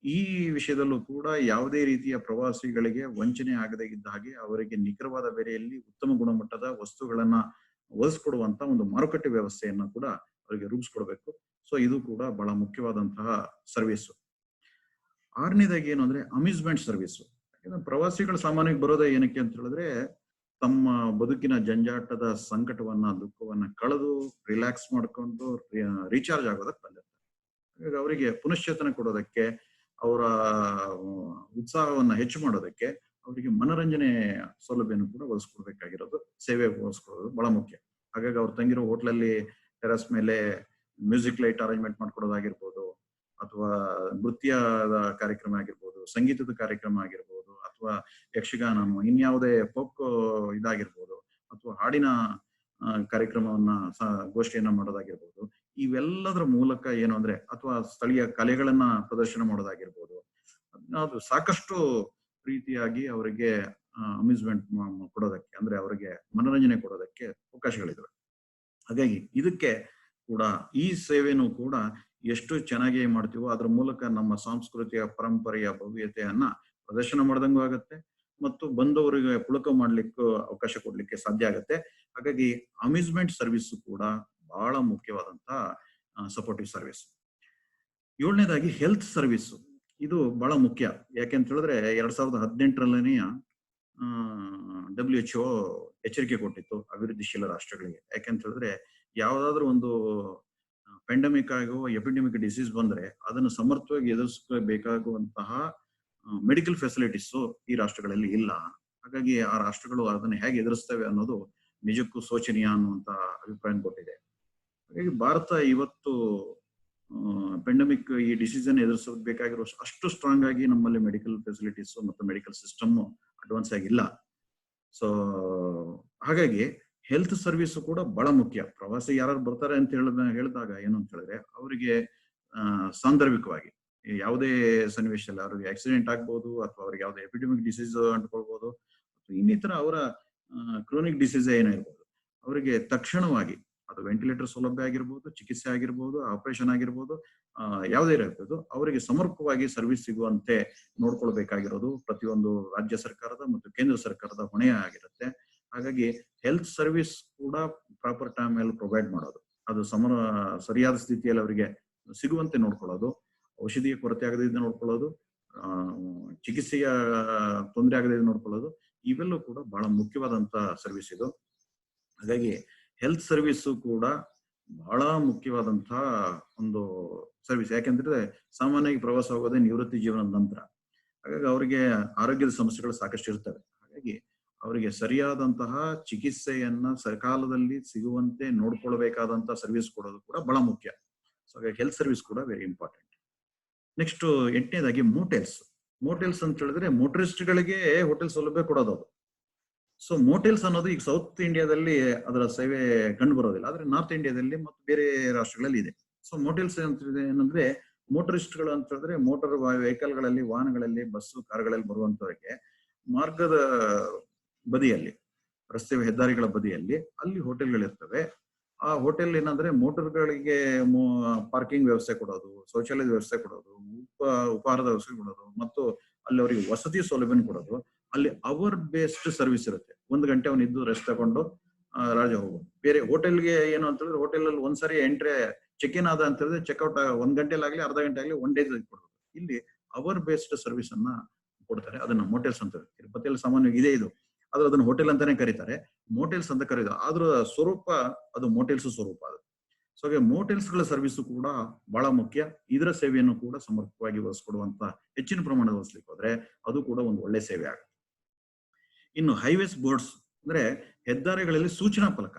ಈ ವಿಷಯದಲ್ಲೂ ಕೂಡ ಯಾವುದೇ ರೀತಿಯ ಪ್ರವಾಸಿಗಳಿಗೆ ವಂಚನೆ ಆಗದೇ ಇದ್ದ ಹಾಗೆ ಅವರಿಗೆ ನಿಖರವಾದ ಬೆಲೆಯಲ್ಲಿ ಉತ್ತಮ ಗುಣಮಟ್ಟದ ವಸ್ತುಗಳನ್ನ ಒದಗಿಸ್ಕೊಡುವಂತ ಒಂದು ಮಾರುಕಟ್ಟೆ ವ್ಯವಸ್ಥೆಯನ್ನ ಕೂಡ ಅವರಿಗೆ ರೂಪಿಸ್ಕೊಡ್ಬೇಕು. ಸೊ ಇದು ಕೂಡ ಬಹಳ ಮುಖ್ಯವಾದಂತಹ ಸರ್ವಿಸು. ಆರನೇದಾಗಿ ಏನು ಅಂದ್ರೆ ಅಮ್ಯೂಸ್ಮೆಂಟ್ ಸರ್ವಿಸು. ಯಾಕಂದ್ರೆ ಪ್ರವಾಸಿಗಳು ಸಾಮಾನ್ಯವಾಗಿ ಬರೋದೇ ಏನಕ್ಕೆ ಅಂತ ಹೇಳಿದ್ರೆ, ತಮ್ಮ ಬದುಕಿನ ಜಂಜಾಟದ ಸಂಕಟವನ್ನ, ದುಃಖವನ್ನ ಕಳೆದು ರಿಲ್ಯಾಕ್ಸ್ ಮಾಡ್ಕೊಂಡು ರೀಚಾರ್ಜ್ ಆಗೋದಕ್ಕೆ ಬಂದಿರ್ತಾರೆ. ಹಾಗಾಗಿ ಅವರಿಗೆ ಪುನಶ್ಚೇತನ ಕೊಡೋದಕ್ಕೆ, ಅವರ ಉತ್ಸಾಹವನ್ನ ಹೆಚ್ಚು ಮಾಡೋದಕ್ಕೆ ಅವರಿಗೆ ಮನರಂಜನೆ ಸೌಲಭ್ಯನೂ ಕೂಡ ಒದಗಿಸ್ಕೊಡ್ಬೇಕಾಗಿರೋದು, ಸೇವೆ ಒದಗಿಸ್ಕೊಡೋದು ಬಹಳ ಮುಖ್ಯ. ಹಾಗಾಗಿ ಅವ್ರು ತಂಗಿರೋ ಹೋಟ್ಲಲ್ಲಿ ಟೆರಸ್ ಮೇಲೆ ಮ್ಯೂಸಿಕ್ ಲೈಟ್ ಅರೇಂಜ್ಮೆಂಟ್ ಮಾಡ್ಕೊಡೋದಾಗಿರ್ಬೋದು, ಅಥವಾ ನೃತ್ಯದ ಕಾರ್ಯಕ್ರಮ ಆಗಿರ್ಬೋದು, ಸಂಗೀತದ ಕಾರ್ಯಕ್ರಮ ಆಗಿರ್ಬೋದು, ಅಥವಾ ಯಕ್ಷಗಾನ, ಇನ್ಯಾವುದೇ ಫೋಕ್ ಇದಾಗಿರ್ಬೋದು, ಅಥವಾ ಹಾಡಿನ ಕಾರ್ಯಕ್ರಮವನ್ನ ಗೋಷ್ಠಿಯನ್ನ ಮಾಡೋದಾಗಿರ್ಬೋದು. ಇವೆಲ್ಲದರ ಮೂಲಕ ಏನು ಅಂದ್ರೆ, ಅಥವಾ ಸ್ಥಳೀಯ ಕಲೆಗಳನ್ನ ಪ್ರದರ್ಶನ ಮಾಡೋದಾಗಿರ್ಬೋದು, ಅದು ಸಾಕಷ್ಟು ರೀತಿಯಾಗಿ ಅವರಿಗೆ ಅಮ್ಯೂಸ್ಮೆಂಟ್ ಕೊಡೋದಕ್ಕೆ, ಅಂದ್ರೆ ಅವರಿಗೆ ಮನೋರಂಜನೆ ಕೊಡೋದಕ್ಕೆ ಅವಕಾಶಗಳಿದಾವೆ. ಹಾಗಾಗಿ ಇದಕ್ಕೆ ಕೂಡ ಈ ಸೇವೆನೂ ಕೂಡ ಎಷ್ಟು ಚೆನ್ನಾಗಿ ಮಾಡ್ತೀವೋ ಅದ್ರ ಮೂಲಕ ನಮ್ಮ ಸಾಂಸ್ಕೃತಿಕ ಪರಂಪರೆಯ ಭವ್ಯತೆಯನ್ನ ಪ್ರದರ್ಶನ ಮಾಡ್ದಂಗೂ ಆಗತ್ತೆ, ಮತ್ತು ಬಂದವರಿಗೆ ಪುಳಕ ಮಾಡ್ಲಿಕ್ಕೂ ಅವಕಾಶ ಕೊಡ್ಲಿಕ್ಕೆ ಸಾಧ್ಯ ಆಗತ್ತೆ. ಹಾಗಾಗಿ ಅಮ್ಯೂಸ್ಮೆಂಟ್ ಸರ್ವಿಸ್ ಕೂಡ ಬಹಳ ಮುಖ್ಯವಾದಂತ ಸಪೋರ್ಟಿವ್ ಸರ್ವಿಸ್. ಏಳನೇದಾಗಿ ಹೆಲ್ತ್ ಸರ್ವಿಸ್. ಇದು ಬಹಳ ಮುಖ್ಯ. ಯಾಕೆಂತ ಹೇಳಿದ್ರೆ 2018ರಲ್ಲಿ WHO ಎಚ್ಚರಿಕೆ ಕೊಟ್ಟಿತ್ತು ಅಭಿವೃದ್ಧಿಶೀಲ ರಾಷ್ಟ್ರಗಳಿಗೆ. ಯಾಕೆಂತ ಹೇಳಿದ್ರೆ, ಯಾವ್ದಾದ್ರು ಒಂದು ಪೆಂಡಮಿಕ್ ಆಗೋ ಎಪಿಡೆಮಿಕ್ ಡಿಸೀಸ್ ಬಂದ್ರೆ ಅದನ್ನು ಸಮರ್ಥವಾಗಿ ಎದುರಿಸಬೇಕಾಗುವಂತಹ ಮೆಡಿಕಲ್ ಫೆಸಿಲಿಟೀಸ್ ಈ ರಾಷ್ಟ್ರಗಳಲ್ಲಿ ಇಲ್ಲ. ಹಾಗಾಗಿ ಆ ರಾಷ್ಟ್ರಗಳು ಅದನ್ನು ಹೇಗೆ ಎದುರಿಸ್ತವೆ ಅನ್ನೋದು ನಿಜಕ್ಕೂ ಶೋಚನೀಯ ಅನ್ನುವಂತ ಅಭಿಪ್ರಾಯ ಕೊಟ್ಟಿದೆ. ಹಾಗಾಗಿ ಭಾರತ ಇವತ್ತು ಪೆಂಡಮಿಕ್ ಈ ಡಿಸೀಸ್ ಅನ್ನು ಎದುರಿಸಬೇಕಾಗಿರೋ ಅಷ್ಟು ಸ್ಟ್ರಾಂಗ್ ಆಗಿ ನಮ್ಮಲ್ಲಿ ಮೆಡಿಕಲ್ ಫೆಸಿಲಿಟೀಸ್ ಮತ್ತು ಮೆಡಿಕಲ್ ಸಿಸ್ಟಮ್ ಅಡ್ವಾನ್ಸ್ ಆಗಿಲ್ಲ. ಸೊ ಹಾಗಾಗಿ ಹೆಲ್ತ್ ಸರ್ವಿಸ್ ಕೂಡ ಬಹಳ ಮುಖ್ಯ. ಪ್ರವಾಸಿ ಯಾರು ಬರ್ತಾರೆ ಅಂತ ಹೇಳಿದಾಗ ಏನು ಅಂತ ಹೇಳಿದ್ರೆ, ಅವರಿಗೆ ಸಾಂದರ್ಭಿಕವಾಗಿ ಯಾವುದೇ ಸನ್ನಿವೇಶದಲ್ಲಿ ಅವ್ರಿಗೆ ಆಕ್ಸಿಡೆಂಟ್ ಆಗ್ಬೋದು, ಅಥವಾ ಅವ್ರಿಗೆ ಯಾವುದೇ ಎಪಿಡೆಮಿಕ್ ಡಿಸೀಸ್ ಅಂಟ್ಕೊಳ್ಬಹುದು, ಇನ್ನಿತರ ಅವರ ಕ್ರೋನಿಕ್ ಡಿಸೀಸ್ ಏನಿರ್ಬೋದು, ಅವರಿಗೆ ತಕ್ಷಣವಾಗಿ ಅದು ವೆಂಟಿಲೇಟರ್ ಸೌಲಭ್ಯ ಆಗಿರ್ಬೋದು, ಚಿಕಿತ್ಸೆ ಆಗಿರ್ಬೋದು, ಆಪರೇಷನ್ ಆಗಿರ್ಬೋದು, ಯಾವುದೇ ಇರಬಹುದು, ಅವರಿಗೆ ಸಮರ್ಪಕವಾಗಿ ಸರ್ವಿಸ್ ಸಿಗುವಂತೆ ನೋಡ್ಕೊಳ್ಬೇಕಾಗಿರೋದು ಪ್ರತಿಯೊಂದು ರಾಜ್ಯ ಸರ್ಕಾರದ ಮತ್ತು ಕೇಂದ್ರ ಸರ್ಕಾರದ ಹೊಣೆ ಆಗಿರುತ್ತೆ. ಹಾಗಾಗಿ ಹೆಲ್ತ್ ಸರ್ವಿಸ್ ಕೂಡ ಪ್ರಾಪರ್ ಟೈಮ್ ಅಲ್ಲಿ ಪ್ರೊವೈಡ್ ಮಾಡೋದು, ಅದು ಸರಿಯಾದ ಸ್ಥಿತಿಯಲ್ಲಿ ಅವರಿಗೆ ಸಿಗುವಂತೆ ನೋಡ್ಕೊಳ್ಳೋದು, ಔಷಧಿಯ ಕೊರತೆ ಆಗದಿದ್ದ ನೋಡ್ಕೊಳ್ಳೋದು, ಚಿಕಿತ್ಸೆಯ ತೊಂದರೆ ಆಗದಿದ್ದ ನೋಡ್ಕೊಳ್ಳೋದು, ಇವೆಲ್ಲೂ ಕೂಡ ಬಹಳ ಮುಖ್ಯವಾದಂತ ಸರ್ವಿಸ್ ಇದು. ಹಾಗಾಗಿ ಹೆಲ್ತ್ ಸರ್ವಿಸ್ ಕೂಡ ಬಹಳ ಮುಖ್ಯವಾದಂತಹ ಒಂದು ಸರ್ವಿಸ್. ಯಾಕೆಂದ್ರೆ ಸಾಮಾನ್ಯವಾಗಿ ಪ್ರವಾಸ ಹೋಗೋದೇ ನಿವೃತ್ತಿ ಜೀವನದ ನಂತರ. ಹಾಗಾಗಿ ಅವರಿಗೆ ಆರೋಗ್ಯದ ಸಮಸ್ಯೆಗಳು ಸಾಕಷ್ಟು ಇರ್ತವೆ. ಹಾಗಾಗಿ ಅವರಿಗೆ ಸರಿಯಾದಂತಹ ಚಿಕಿತ್ಸೆಯನ್ನ ಸಕಾಲದಲ್ಲಿ ಸಿಗುವಂತೆ ನೋಡ್ಕೊಳ್ಬೇಕಾದಂತಹ ಸರ್ವಿಸ್ ಕೊಡೋದು ಕೂಡ ಬಹಳ ಮುಖ್ಯ. ಸೊ ಹಾಗಾಗಿ ಹೆಲ್ತ್ ಸರ್ವಿಸ್ ಕೂಡ ವೆರಿ ಇಂಪಾರ್ಟೆಂಟ್. ನೆಕ್ಸ್ಟ್ 8ನೇದಾಗಿ ಮೋಟೆಲ್ಸ್. ಮೋಟೆಲ್ಸ್ ಅಂತ ಹೇಳಿದ್ರೆ ಮೋಟರಿಸ್ಟ್ಗಳಿಗೆ ಹೋಟೆಲ್ ಸೌಲಭ್ಯ ಕೊಡೋದು ಅದು. ಸೊ ಮೋಟೆಲ್ಸ್ ಅನ್ನೋದು ಈಗ ಸೌತ್ ಇಂಡಿಯಾದಲ್ಲಿ ಅದರ ಸೇವೆ ಕಂಡು ಬರೋದಿಲ್ಲ, ಆದ್ರೆ ನಾರ್ತ್ ಇಂಡಿಯಾದಲ್ಲಿ ಮತ್ತು ಬೇರೆ ರಾಷ್ಟ್ರಗಳಲ್ಲಿ ಇದೆ. ಸೊ ಮೋಟೆಲ್ಸ್ ಏನಂದ್ರೆ ಮೋಟರಿಸ್ಟ್ಗಳು ಅಂತ ಹೇಳಿದ್ರೆ ಮೋಟಾರ್ ವೆಹಿಕಲ್ಗಳಲ್ಲಿ, ವಾಹನಗಳಲ್ಲಿ, ಬಸ್ಸು, ಕಾರುಗಳಲ್ಲಿ ಬರುವಂತವರಿಗೆ ಮಾರ್ಗದ ಬದಿಯಲ್ಲಿ, ರಸ್ತೆ ಹೆದ್ದಾರಿಗಳ ಬದಿಯಲ್ಲಿ ಅಲ್ಲಿ ಹೋಟೆಲ್ಗಳಿರ್ತವೆ. ಆ ಹೋಟೆಲ್ ಏನಂದ್ರೆ ಮೋಟರ್ಗಳಿಗೆ ಪಾರ್ಕಿಂಗ್ ವ್ಯವಸ್ಥೆ ಕೊಡೋದು, ಶೌಚಾಲಯದ ವ್ಯವಸ್ಥೆ ಕೊಡೋದು, ಉಪಹಾರದ ವ್ಯವಸ್ಥೆ ಕೊಡೋದು ಮತ್ತು ಅಲ್ಲಿ ಅವರಿಗೆ ವಸತಿ ಸೌಲಭ್ಯ ಕೊಡೋದು. ಅಲ್ಲಿ ಅವರ್ ಬೇಸ್ಡ್ ಸರ್ವಿಸ್ ಇರುತ್ತೆ. 1 ಗಂಟೆ ಅವನು ಇದ್ದು ರೆಸ್ಟ್ ತಗೊಂಡು ರಾಜ ಹೋಗೋದು. ಬೇರೆ ಹೋಟೆಲ್ಗೆ ಏನು ಅಂತ ಹೇಳಿದ್ರೆ ಹೋಟೆಲ್ ಅಲ್ಲಿ ಒಂದ್ಸರಿ ಎಂಟ್ರಿ ಚೆಕ್ ಇನ್ ಆದ ಅಂತ ಹೇಳಿದ್ರೆ ಚೆಕ್ಔಟ್ 1 ಗಂಟೆಲಾಗ್ಲಿ, ಅರ್ಧ ಗಂಟೆ ಆಗ್ಲಿ, 1 ಡೇ ಕೊಡೋದು. ಇಲ್ಲಿ ಅವರ್ ಬೇಸ್ಡ್ ಸರ್ವಿಸ್ ಅನ್ನ ಕೊಡ್ತಾರೆ. ಅದನ್ನ ಮೋಟೆಲ್ಸ್ ಅಂತ ಹೇಳ್ತಾರೆ. ತಿರುಪತಿಯಲ್ಲಿ ಸಾಮಾನ್ಯವಾಗಿ ಇದೆ ಇದು, ಆದ್ರೆ ಅದನ್ನ ಹೋಟೆಲ್ ಅಂತಾನೆ ಕರೀತಾರೆ, ಮೋಟೆಲ್ಸ್ ಅಂತ ಕರೀತಾರೆ. ಆದ್ರ ಸ್ವರೂಪ ಅದು ಮೋಟೆಲ್ಸ್ ಸ್ವರೂಪ ಅದು. ಸೊ ಹಾಗೆ ಮೋಟೆಲ್ಸ್ ಗಳ ಸರ್ವಿಸ್ ಕೂಡ ಬಹಳ ಮುಖ್ಯ. ಇದರ ಸೇವೆಯನ್ನು ಕೂಡ ಸಮರ್ಪಕವಾಗಿ ಒದಗಿಸ್ಕೊಡುವಂತ ಹೆಚ್ಚಿನ ಪ್ರಮಾಣದ ಒದಗಿಸ್ಲಿಕ್ಕೆ ಹೋದ್ರೆ ಅದು ಕೂಡ ಒಂದು ಒಳ್ಳೆ ಸೇವೆ ಆಗುತ್ತೆ. ಇನ್ನು ಹೈವೇಸ್ ಬೋರ್ಡ್ಸ್ ಅಂದ್ರೆ ಹೆದ್ದಾರಿಗಳಲ್ಲಿ ಸೂಚನಾ ಫಲಕ.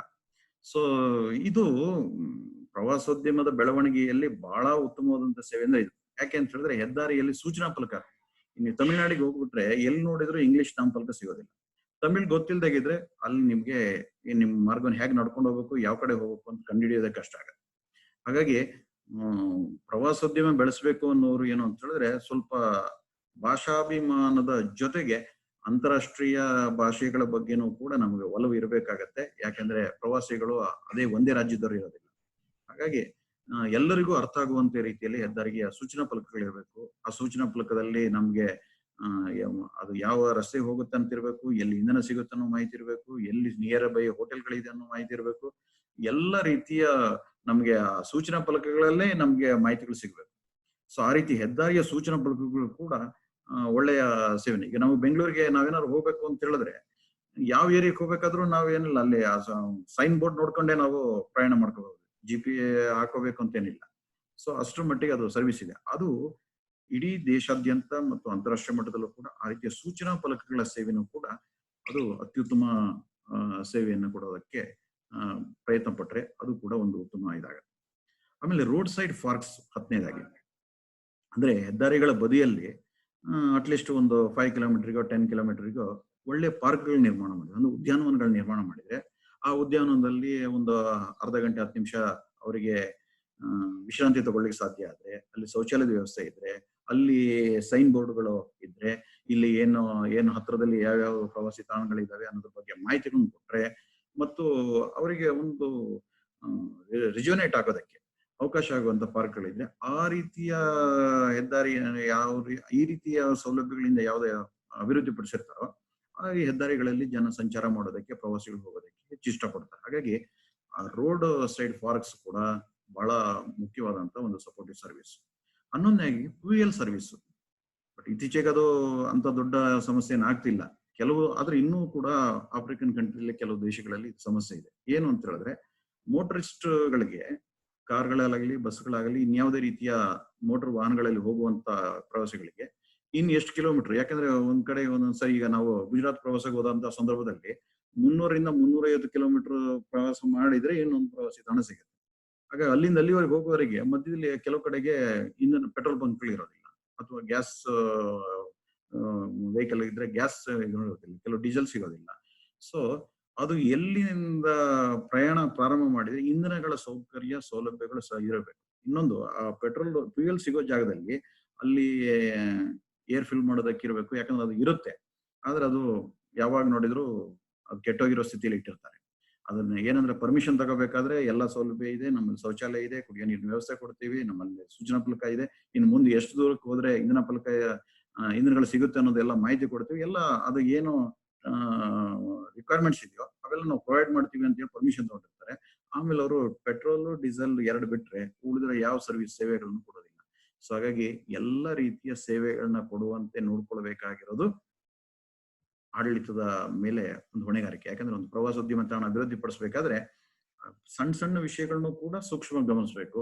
ಸೊ ಇದು ಪ್ರವಾಸೋದ್ಯಮದ ಬೆಳವಣಿಗೆಯಲ್ಲಿ ಬಹಳ ಉತ್ತಮವಾದಂತ ಸೇವೆ ಅಂದ್ರೆ ಇದು. ಯಾಕೆ ಅಂತ ಹೇಳಿದ್ರೆ ಹೆದ್ದಾರಿಯಲ್ಲಿ ಸೂಚನಾ ಫಲಕ, ಇನ್ನು ತಮಿಳ್ನಾಡಿಗೆ ಹೋಗ್ಬಿಟ್ರೆ ಎಲ್ಲಿ ನೋಡಿದ್ರು ಇಂಗ್ಲಿಷ್ ನಾಮಫಲಕ ಸಿಗೋದಿಲ್ಲ. ತಮಿಳ್ ಗೊತ್ತಿಲ್ದಾಗಿದ್ರೆ ಅಲ್ಲಿ ನಿಮ್ಗೆ ನಿಮ್ ಮಾರ್ಗವನ್ನು ಹೇಗೆ ನಡ್ಕೊಂಡು ಹೋಗ್ಬೇಕು, ಯಾವ ಕಡೆ ಹೋಗ್ಬೇಕು ಅಂತ ಕಂಡುಹಿಡಿಯೋದಕ್ಕೆ ಕಷ್ಟ ಆಗುತ್ತೆ. ಹಾಗಾಗಿ ಪ್ರವಾಸೋದ್ಯಮ ಬೆಳೆಸಬೇಕು ಅನ್ನೋರು ಏನು ಅಂತ ಹೇಳಿದ್ರೆ ಸ್ವಲ್ಪ ಭಾಷಾಭಿಮಾನದ ಜೊತೆಗೆ ಅಂತಾರಾಷ್ಟ್ರೀಯ ಭಾಷೆಗಳ ಬಗ್ಗೆನೂ ಕೂಡ ನಮಗೆ ಒಲವು ಇರಬೇಕಾಗತ್ತೆ. ಯಾಕಂದ್ರೆ ಪ್ರವಾಸಿಗಳು ಅದೇ ಒಂದೇ ರಾಜ್ಯದವರು ಇರೋದಿಲ್ಲ. ಹಾಗಾಗಿ ಎಲ್ಲರಿಗೂ ಅರ್ಥ ಆಗುವಂತ ರೀತಿಯಲ್ಲಿ ಹೆದ್ದಾರಿಗೆ ಸೂಚನಾ ಫಲಕಗಳಿರ್ಬೇಕು. ಆ ಸೂಚನಾ ಫಲಕದಲ್ಲಿ ನಮ್ಗೆ ಅದು ಯಾವ ರಸ್ತೆ ಹೋಗುತ್ತೆ ಅಂತ ಇರ್ಬೇಕು, ಎಲ್ಲಿ ಇಂಧನ ಸಿಗುತ್ತೆ ಅನ್ನೋ ಮಾಹಿತಿ ಇರಬೇಕು, ಎಲ್ಲಿ ನಿಯರ್ ಬೈ ಹೋಟೆಲ್ಗಳಿದೆ ಅನ್ನೋ ಮಾಹಿತಿ ಇರಬೇಕು. ಎಲ್ಲ ರೀತಿಯ ನಮ್ಗೆ ಆ ಸೂಚನಾ ಫಲಕಗಳಲ್ಲೇ ನಮ್ಗೆ ಮಾಹಿತಿಗಳು ಸಿಗ್ಬೇಕು. ಸೊ ಆ ರೀತಿ ಹೆದ್ದಾರಿಯ ಸೂಚನಾ ಫಲಕಗಳು ಕೂಡ ಒಳ್ಳೆಯ ಸೇವನೆ. ಈಗ ನಾವು ಬೆಂಗಳೂರಿಗೆ ನಾವೇನಾದ್ರು ಹೋಗ್ಬೇಕು ಅಂತ ಹೇಳಿದ್ರೆ ಯಾವ ಏರಿಯಾಕ್ಕೆ ಹೋಗ್ಬೇಕಾದ್ರೂ ನಾವೇನಿಲ್ಲ, ಅಲ್ಲಿ ಸೈನ್ ಬೋರ್ಡ್ ನೋಡ್ಕೊಂಡೇ ನಾವು ಪ್ರಯಾಣ ಮಾಡ್ಕೋಬಹುದು. GPS ಹಾಕೋಬೇಕು ಅಂತೇನಿಲ್ಲ. ಸೊ ಅಷ್ಟರ ಮಟ್ಟಿಗೆ ಅದು ಸರ್ವಿಸ್ ಇದೆ. ಅದು ಇಡೀ ದೇಶಾದ್ಯಂತ ಮತ್ತು ಅಂತಾರಾಷ್ಟ್ರೀಯ ಮಟ್ಟದಲ್ಲೂ ಕೂಡ ಆ ರೀತಿಯ ಸೂಚನಾ ಫಲಕಗಳ ಸೇವೆನೂ ಕೂಡ ಅದು ಅತ್ಯುತ್ತಮ ಸೇವೆಯನ್ನು ಕೊಡೋದಕ್ಕೆ ಪ್ರಯತ್ನ ಪಟ್ರೆ ಅದು ಕೂಡ ಒಂದು ಉತ್ತಮ ಇದಾಗುತ್ತೆ. ಆಮೇಲೆ ರೋಡ್ ಸೈಡ್ ಪಾರ್ಕ್ಸ್ 10ನೇದಾಗಿ, ಅಂದ್ರೆ ಹೆದ್ದಾರಿಗಳ ಬದಿಯಲ್ಲಿ ಅಟ್ಲೀಸ್ಟ್ ಒಂದು 5 ಕಿಲೋಮೀಟರ್ಗೋ 10 ಕಿಲೋಮೀಟರ್ಗೋ ಒಳ್ಳೆ ಪಾರ್ಕ್ಗಳ ನಿರ್ಮಾಣ ಮಾಡಿದ್ರೆ, ಒಂದು ಉದ್ಯಾನವನಗಳ ನಿರ್ಮಾಣ ಮಾಡಿದ್ರೆ ಆ ಉದ್ಯಾನವನದಲ್ಲಿ ಒಂದು ಅರ್ಧ ಗಂಟೆ 10 ನಿಮಿಷ ಅವರಿಗೆ ವಿಶ್ರಾಂತಿ ತಗೊಳ್ಳಿಕ್ಕೆ ಸಾಧ್ಯ ಆದ್ರೆ, ಅಲ್ಲಿ ಶೌಚಾಲಯದ ವ್ಯವಸ್ಥೆ ಇದ್ರೆ, ಅಲ್ಲಿ ಸೈನ್ ಬೋರ್ಡ್ಗಳು ಇದ್ರೆ, ಇಲ್ಲಿ ಏನು ಹತ್ರದಲ್ಲಿ ಯಾವ್ಯಾವ ಪ್ರವಾಸಿ ತಾಣಗಳಿದ್ದಾವೆ ಅನ್ನೋದ್ರ ಬಗ್ಗೆ ಮಾಹಿತಿಗಳನ್ನು ಕೊಟ್ರೆ ಮತ್ತು ಅವರಿಗೆ ಒಂದು ರಿಜುವನೇಟ್ ಆಗೋದಕ್ಕೆ ಅವಕಾಶ ಆಗುವಂತ ಪಾರ್ಕ್ಗಳಿದ್ರೆ, ಆ ರೀತಿಯ ಹೆದ್ದಾರಿ ಈ ರೀತಿಯ ಸೌಲಭ್ಯಗಳಿಂದ ಯಾವುದೇ ಅಭಿವೃದ್ಧಿ ಪಡಿಸಿರ್ತಾರೋ ಆ ಹೆದ್ದಾರಿಗಳಲ್ಲಿ ಜನ ಸಂಚಾರ ಮಾಡೋದಕ್ಕೆ, ಪ್ರವಾಸಿಗಳು ಹೋಗೋದಕ್ಕೆ ಹೆಚ್ಚು ಇಷ್ಟಪಡ್ತಾರೆ. ಹಾಗಾಗಿ ಆ ರೋಡ್ ಸೈಡ್ ಪಾರ್ಕ್ಸ್ ಕೂಡ ಬಹಳ ಮುಖ್ಯವಾದಂತ ಒಂದು ಸಪೋರ್ಟಿವ್ ಸರ್ವಿಸ್. 11ನೇದಾಗಿ ಫ್ಯೂಯಲ್ ಸರ್ವಿಸ್. ಬಟ್ ಇತ್ತೀಚೆಗೆ ಅದು ಅಂತ ದೊಡ್ಡ ಸಮಸ್ಯೆ ಆಗ್ತಿಲ್ಲ ಕೆಲವು, ಆದ್ರೆ ಇನ್ನೂ ಕೂಡ ಆಫ್ರಿಕನ್ ಕಂಟ್ರಿಯಲ್ಲಿ ಕೆಲವು ದೇಶಗಳಲ್ಲಿ ಸಮಸ್ಯೆ ಇದೆ. ಏನು ಅಂತ ಹೇಳಿದ್ರೆ ಮೋಟರಿಸ್ಟ್ ಗಳಿಗೆ, ಕಾರ್ಗಳಾಗಲಿ ಬಸ್ಗಳಾಗಲಿ ಇನ್ಯಾವುದೇ ರೀತಿಯ ಮೋಟರ್ ವಾಹನಗಳಲ್ಲಿ ಹೋಗುವಂತ ಪ್ರವಾಸಿಗಳಿಗೆ ಎಷ್ಟು ಕಿಲೋಮೀಟರ್, ಯಾಕಂದ್ರೆ ಒಂದ್ ಕಡೆ ಒಂದೊಂದ್ಸರಿ ಈಗ ನಾವು ಗುಜರಾತ್ ಪ್ರವಾಸಕ್ಕೆ ಹೋದಂತ ಸಂದರ್ಭದಲ್ಲಿ 300 ರಿಂದ 350 ಕಿಲೋಮೀಟರ್ ಪ್ರವಾಸ ಮಾಡಿದ್ರೆ ಇನ್ನೊಂದು ಪ್ರವಾಸಿ ತಾಣ ಸಿಗುತ್ತೆ. ಹಾಗೆ ಅಲ್ಲಿಂದ ಅಲ್ಲಿವರೆಗೆ ಹೋಗುವವರೆಗೆ ಮಧ್ಯದಲ್ಲಿ ಕೆಲವು ಕಡೆಗೆ ಇಂಧನ ಪೆಟ್ರೋಲ್ ಬಂಕ್ಗಳು ಇರೋದಿಲ್ಲ, ಅಥವಾ ಗ್ಯಾಸ್ ವೆಹಿಕಲ್ ಇದ್ರೆ ಗ್ಯಾಸ್ ಇರೋದಿಲ್ಲ, ಕೆಲವು ಡೀಸೆಲ್ ಸಿಗೋದಿಲ್ಲ. ಸೊ ಅದು ಎಲ್ಲಿಂದ ಪ್ರಯಾಣ ಪ್ರಾರಂಭ ಮಾಡಿದ್ರೆ ಇಂಧನಗಳ ಸೌಕರ್ಯ ಸೌಲಭ್ಯಗಳು ಸಹ ಇರಬೇಕು. ಇನ್ನೊಂದು ಆ ಪೆಟ್ರೋಲ್ ಫ್ಯೂಯಲ್ ಸಿಗೋ ಜಾಗದಲ್ಲಿ ಅಲ್ಲಿ ಏರ್ ಫಿಲ್ ಮಾಡೋದಕ್ಕೆ ಇರಬೇಕು. ಯಾಕಂದ್ರೆ ಅದು ಇರುತ್ತೆ, ಆದ್ರೆ ಅದು ಯಾವಾಗ ನೋಡಿದ್ರು ಅದು ಕೆಟ್ಟೋಗಿರೋ ಸ್ಥಿತಿಯಲ್ಲಿ ಇಟ್ಟಿರ್ತಾರೆ. ಅದನ್ನ ಏನಂದ್ರೆ ಪರ್ಮಿಷನ್ ತಗೋಬೇಕಾದ್ರೆ ಎಲ್ಲಾ ಸೌಲಭ್ಯ ಇದೆ, ನಮ್ಮಲ್ಲಿ ಶೌಚಾಲಯ ಇದೆ, ಕುಡಿಯೋ ನೀರಿನ ವ್ಯವಸ್ಥೆ ಕೊಡ್ತೀವಿ, ನಮ್ಮಲ್ಲಿ ಸೂಚನಾ ಫಲಕ ಇದೆ, ಇನ್ನು ಮುಂದೆ ಎಷ್ಟು ದೂರಕ್ಕೆ ಹೋದ್ರೆ ಇಂಧನಗಳು ಸಿಗುತ್ತೆ ಅನ್ನೋದೆಲ್ಲ ಮಾಹಿತಿ ಕೊಡ್ತೀವಿ. ಎಲ್ಲ ಅದು ಏನು ರಿಕ್ವೈರ್ಮೆಂಟ್ಸ್ ಇದೆಯೋ ಅವೆಲ್ಲ ನಾವು ಪ್ರೊವೈಡ್ ಮಾಡ್ತೀವಿ ಅಂತ ಹೇಳಿ ಪರ್ಮಿಷನ್ ತಗೊಂಡಿರ್ತಾರೆ. ಆಮೇಲೆ ಅವರು ಪೆಟ್ರೋಲ್ ಡೀಸೆಲ್ 2 ಬಿಟ್ರೆ ಉಳಿದ್ರೆ ಯಾವ ಸರ್ವಿಸ್ ಸೇವೆಗಳನ್ನು ಕೊಡೋದಿಲ್ಲ. ಸೊ ಹಾಗಾಗಿ ಎಲ್ಲ ರೀತಿಯ ಸೇವೆಗಳನ್ನ ಕೊಡುವಂತೆ ನೋಡ್ಕೊಳ್ಬೇಕಾಗಿರೋದು ಆಡಳಿತದ ಮೇಲೆ ಒಂದು ಹೊಣೆಗಾರಿಕೆ. ಯಾಕಂದ್ರೆ ಒಂದು ಪ್ರವಾಸೋದ್ಯಮ ತಾಣ ಅಭಿವೃದ್ಧಿ ಪಡಿಸಬೇಕಾದ್ರೆ ಸಣ್ಣ ಸಣ್ಣ ವಿಷಯಗಳನ್ನು ಕೂಡ ಸೂಕ್ಷ್ಮವಾಗಿ ಗಮನಿಸಬೇಕು